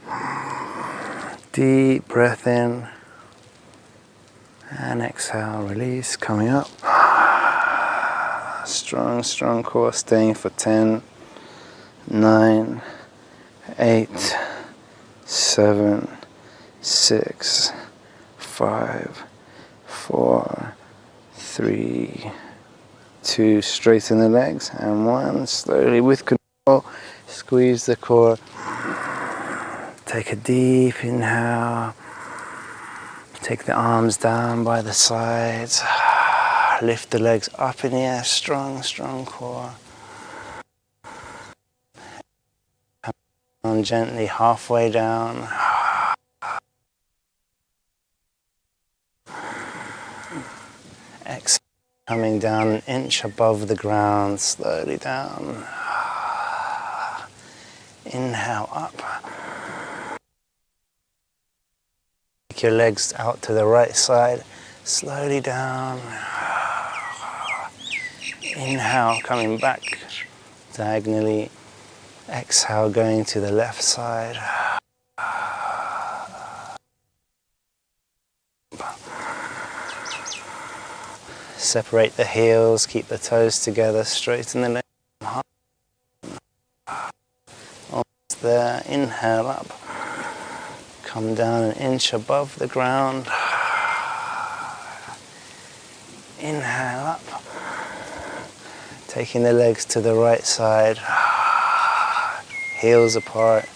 Deep breath in. And exhale, release, coming up. Strong, strong core, staying for 10, 9, 8, 7, 6, 5, 4, 3, 2, straighten the legs, and 1, slowly with control, squeeze the core. Take a deep inhale. Take the arms down by the sides. Lift the legs up in the air. Strong, strong core. Come down gently halfway down. Exhale, coming down an inch above the ground. Slowly down. Inhale up. Take your legs out to the right side, slowly down. Inhale, coming back diagonally. Exhale, going to the left side. Separate the heels, keep the toes together, straighten the legs. Almost there, inhale up. Come down an inch above the ground. Inhale up. Taking the legs to the right side. Heels apart.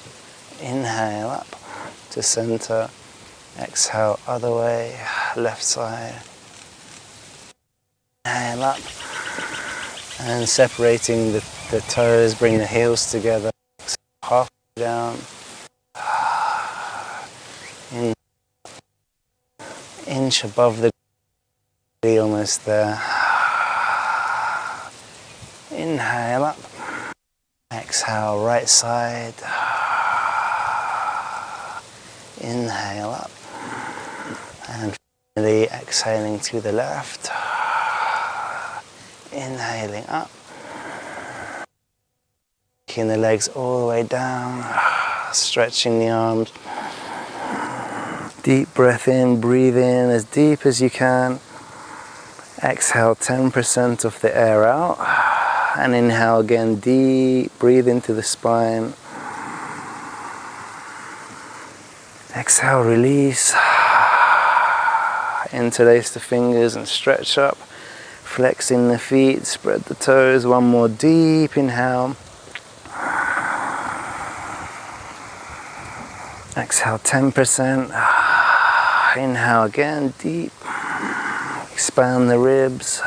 Inhale up to center. Exhale other way, left side. Inhale up. And separating the toes, bring the heels together. Halfway down. Inch above the ground, almost there. Inhale up. Exhale right side. Inhale up. And finally exhaling to the left. Inhaling up. Taking the legs all the way down. Stretching the arms. Deep breath in, breathe in as deep as you can. Exhale 10% of the air out. And inhale again, deep, breathe into the spine. Exhale, release. Interlace the fingers and stretch up. Flexing the feet, spread the toes. One more deep inhale. Exhale 10%. Inhale again, deep. Expand the ribs.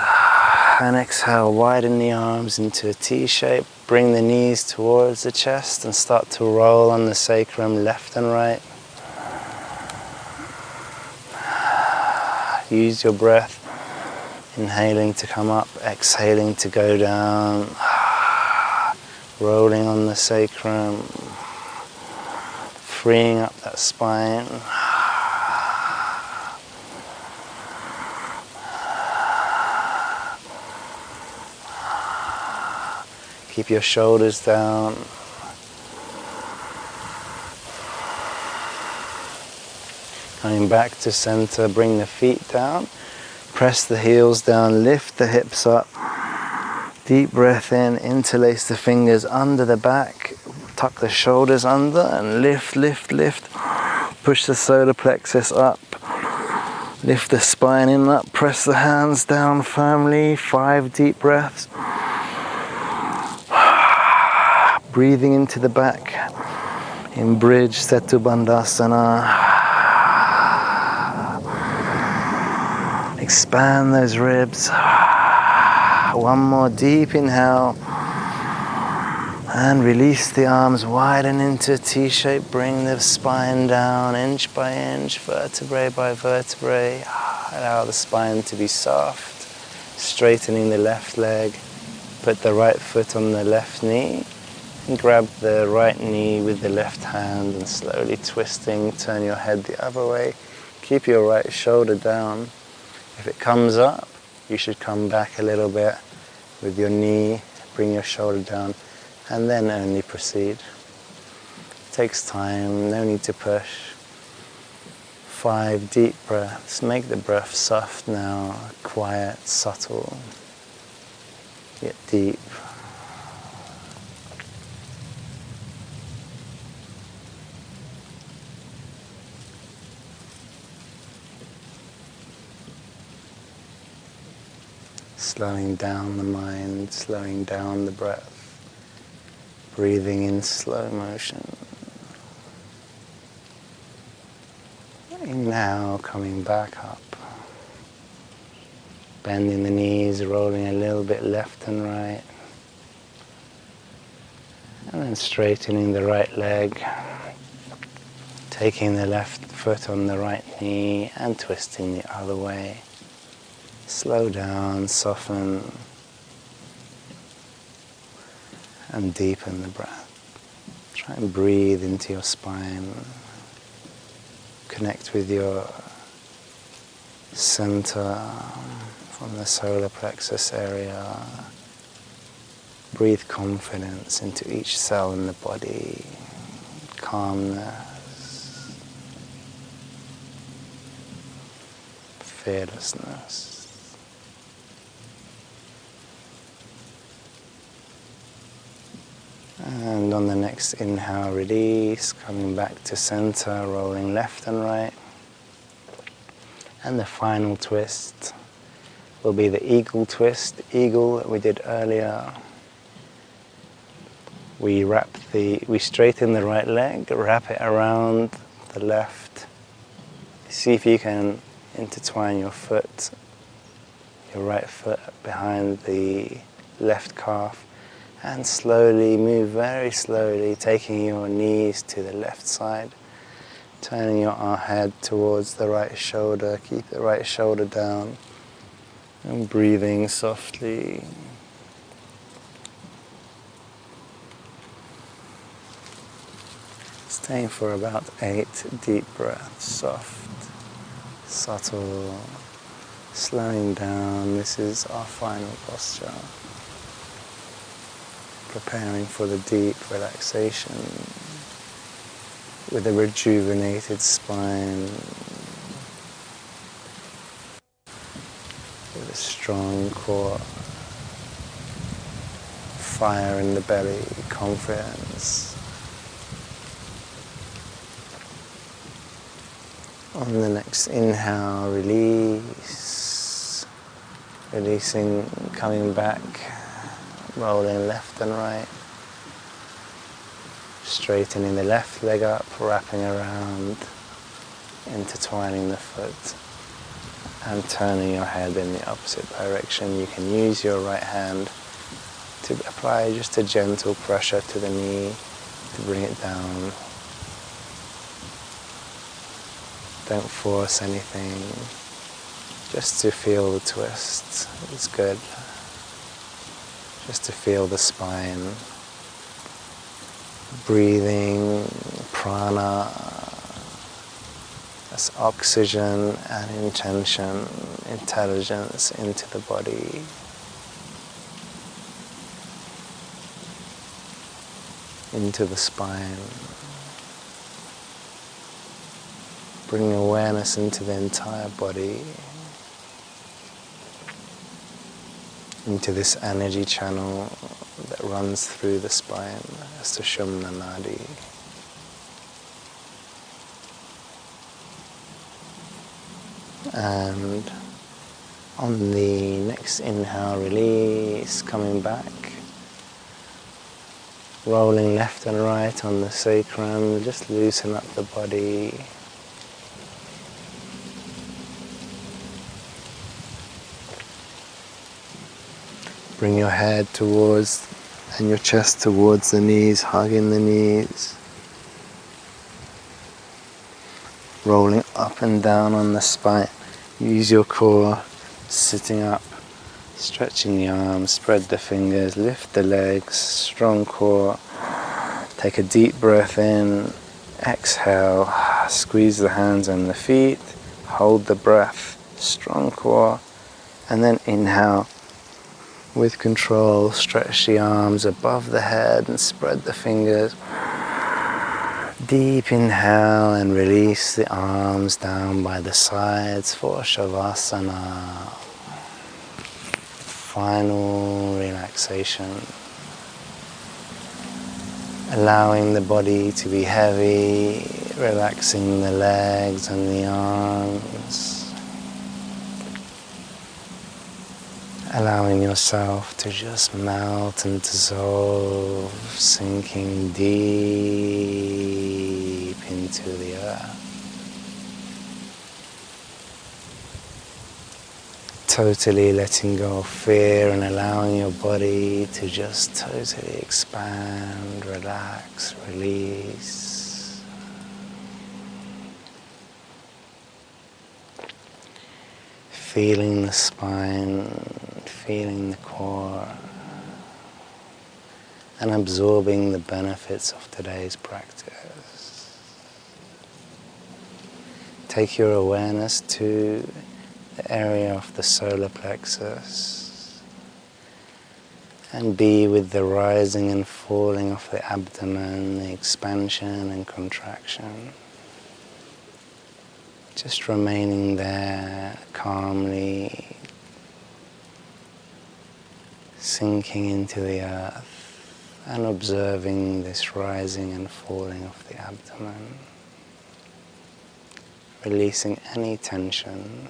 And exhale, widen the arms into a T shape. Bring the knees towards the chest and start to roll on the sacrum left and right. Use your breath. Inhaling to come up, exhaling to go down. Rolling on the sacrum. Freeing up that spine. Keep your shoulders down. Coming back to center, bring the feet down. Press the heels down, lift the hips up. Deep breath in, interlace the fingers under the back. Tuck the shoulders under and lift, lift, lift. Push the solar plexus up. Lift the spine in up. Press the hands down firmly. 5 deep breaths. Breathing into the back in bridge, Setu Bandhasana. Expand those ribs. One more deep inhale. And release the arms, widen into a T shape. Bring the spine down inch by inch, vertebrae by vertebrae. Allow the spine to be soft. Straightening the left leg. Put the right foot on the left knee. And grab the right knee with the left hand and slowly twisting, turn your head the other way. Keep your right shoulder down. If it comes up, you should come back a little bit with your knee, bring your shoulder down, and then only proceed. It takes time, no need to push. 5 deep breaths. Make the breath soft now, quiet, subtle, yet deep. Slowing down the mind, slowing down the breath, breathing in slow motion. Now coming back up, bending the knees, rolling a little bit left and right, and then straightening the right leg, taking the left foot on the right knee and twisting the other way. Slow down, soften, and deepen the breath. Try and breathe into your spine. Connect with your center from the solar plexus area. Breathe confidence into each cell in the body. Calmness. Fearlessness. And on the next inhale, release, coming back to center, rolling left and right. And the final twist will be the eagle twist, eagle that we did earlier. We straighten the right leg, wrap it around the left. See if you can intertwine your right foot behind the left calf, and slowly move, very slowly, taking your knees to the left side, turning your head towards the right shoulder. Keep the right shoulder down and breathing softly. Staying for about 8 deep breaths, soft, subtle, slowing down. This is our final posture. Preparing for the deep relaxation with a rejuvenated spine, with a strong core, fire in the belly, confidence. On the next inhale, release, releasing, coming back, rolling left and right, straightening the left leg up, wrapping around, intertwining the foot, and turning your head in the opposite direction. You can use your right hand to apply just a gentle pressure to the knee to bring it down. Don't force anything, just to feel the twist. It's good. Just to feel the spine. Breathing, prana, that's oxygen and intention, intelligence into the body. Into the spine. Bring awareness into the entire body, into this energy channel that runs through the spine, as the Sushumna Nadi. And on the next inhale, release, coming back, rolling left and right on the sacrum, just loosen up the body. Bring your head towards and your chest towards the knees, hugging the knees. Rolling up and down on the spine. Use your core, sitting up, stretching the arms, spread the fingers, lift the legs, strong core. Take a deep breath in, exhale, squeeze the hands and the feet, hold the breath, strong core, and then inhale. With control, stretch the arms above the head and spread the fingers. Deep inhale and release the arms down by the sides for Shavasana. Final relaxation. Allowing the body to be heavy, relaxing the legs and the arms. Allowing yourself to just melt and dissolve, sinking deep into the earth. Totally letting go of fear and allowing your body to just totally expand, relax, release. Feeling the spine, feeling the core, and absorbing the benefits of today's practice. Take your awareness to the area of the solar plexus and be with the rising and falling of the abdomen, the expansion and contraction. Just remaining there calmly, sinking into the earth, and observing this rising and falling of the abdomen, releasing any tension.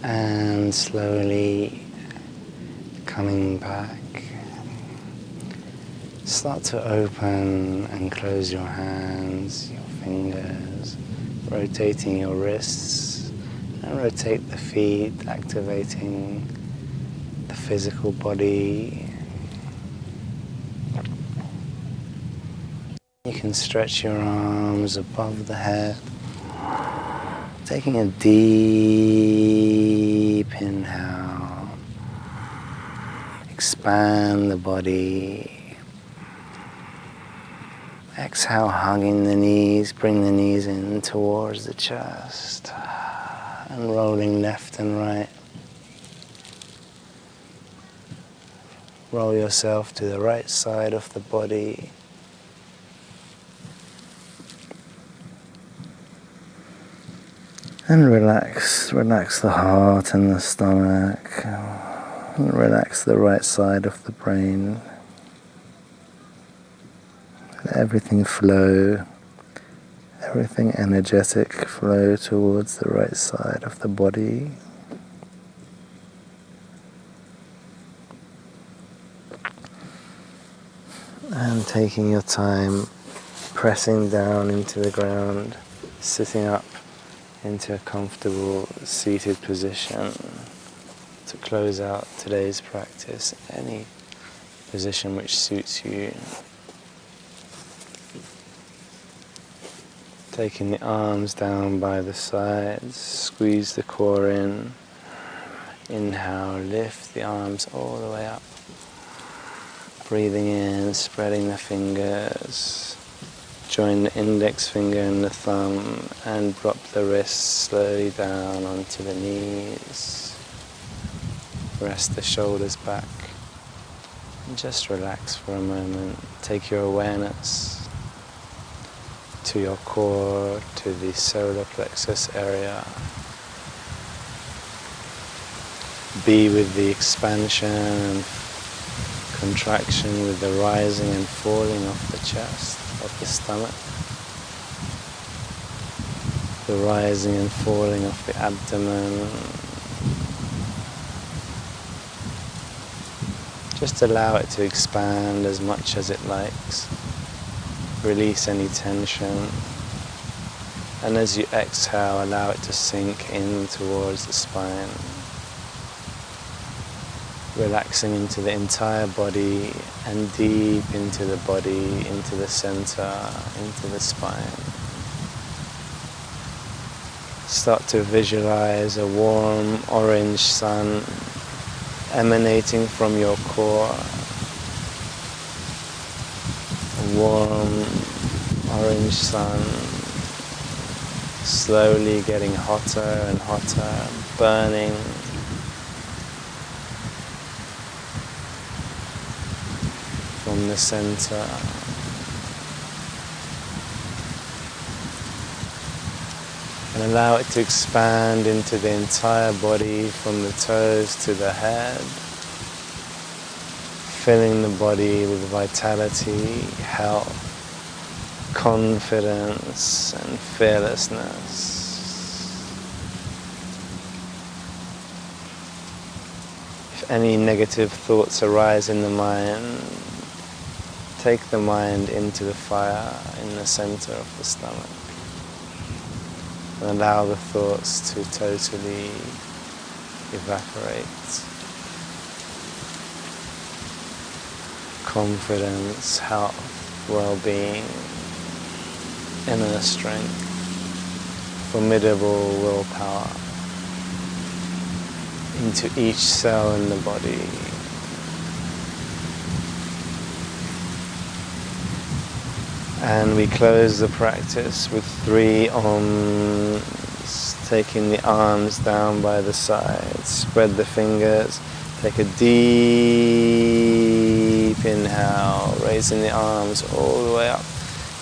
And slowly coming back, start to open and close your hands, your fingers, rotating your wrists, and rotate the feet, activating the physical body. You can stretch your arms above the head, taking a deep inhale. Expand the body. Exhale, hugging the knees, bring the knees in towards the chest and rolling left and right. Roll yourself to the right side of the body. And relax the heart and the stomach. And relax the right side of the brain. Let everything flow, everything energetic flow towards the right side of the body. And taking your time, pressing down into the ground, sitting up into a comfortable seated position to close out today's practice, any position which suits you. Taking the arms down by the sides, squeeze the core in. Inhale, lift the arms all the way up. Breathing in, spreading the fingers. Join the index finger and the thumb and drop the wrists slowly down onto the knees. Rest the shoulders back. And just relax for a moment. Take your awareness to your core, to the solar plexus area. Be with the expansion and contraction, with the rising and falling of the chest, of the stomach. The rising and falling of the abdomen. Just allow it to expand as much as it likes. Release any tension. And as you exhale, allow it to sink in towards the spine. Relaxing into the entire body and deep into the body, into the center, into the spine. Start to visualize a warm orange sun emanating from your core. A warm orange sun slowly getting hotter and hotter, burning. From the center. And allow it to expand into the entire body, from the toes to the head, filling the body with vitality, health, confidence and fearlessness. If any negative thoughts arise in the mind, take the mind into the fire in the center of the stomach and allow the thoughts to totally evaporate. Confidence, health, well-being, inner strength, formidable willpower into each cell in the body. And we close the practice with 3 Oms, taking the arms down by the sides, spread the fingers, take a deep inhale, raising the arms all the way up,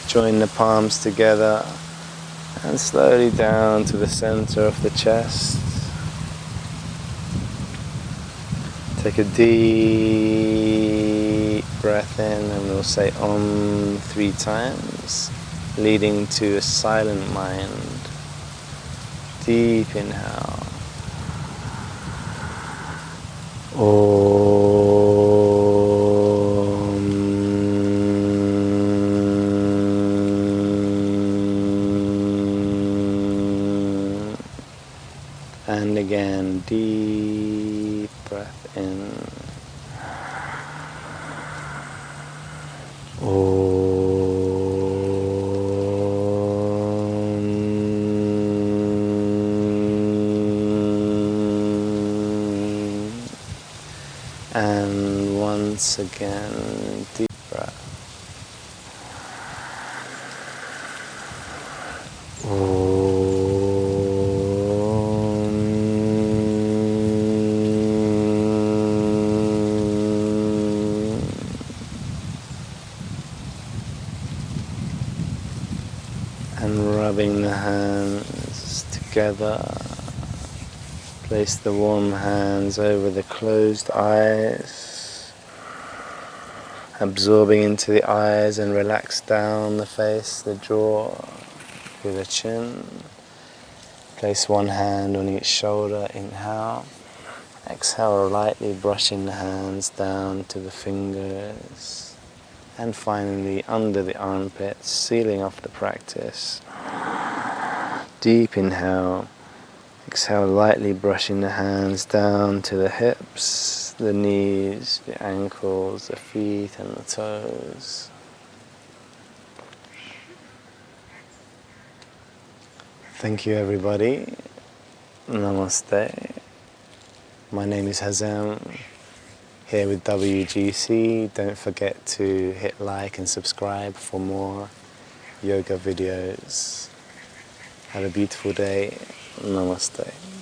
join the palms together, and slowly down to the center of the chest. Take a deep breath in, and we'll say Om 3 times, leading to a silent mind. Deep inhale. Om. And again, deep breath in. And once again, deep breath. And rubbing the hands together. Place the warm hands over the closed eyes, absorbing into the eyes, and relax down the face, the jaw, through the chin. Place one hand on each shoulder, inhale. Exhale, lightly brushing the hands down to the fingers. And finally, under the armpits, sealing off the practice. Deep inhale. Exhale, lightly brushing the hands down to the hips, the knees, the ankles, the feet and the toes. Thank you, everybody. Namaste. My name is Hazam, here with WGC. Don't forget to hit like and subscribe for more yoga videos. Have a beautiful day. Namaste.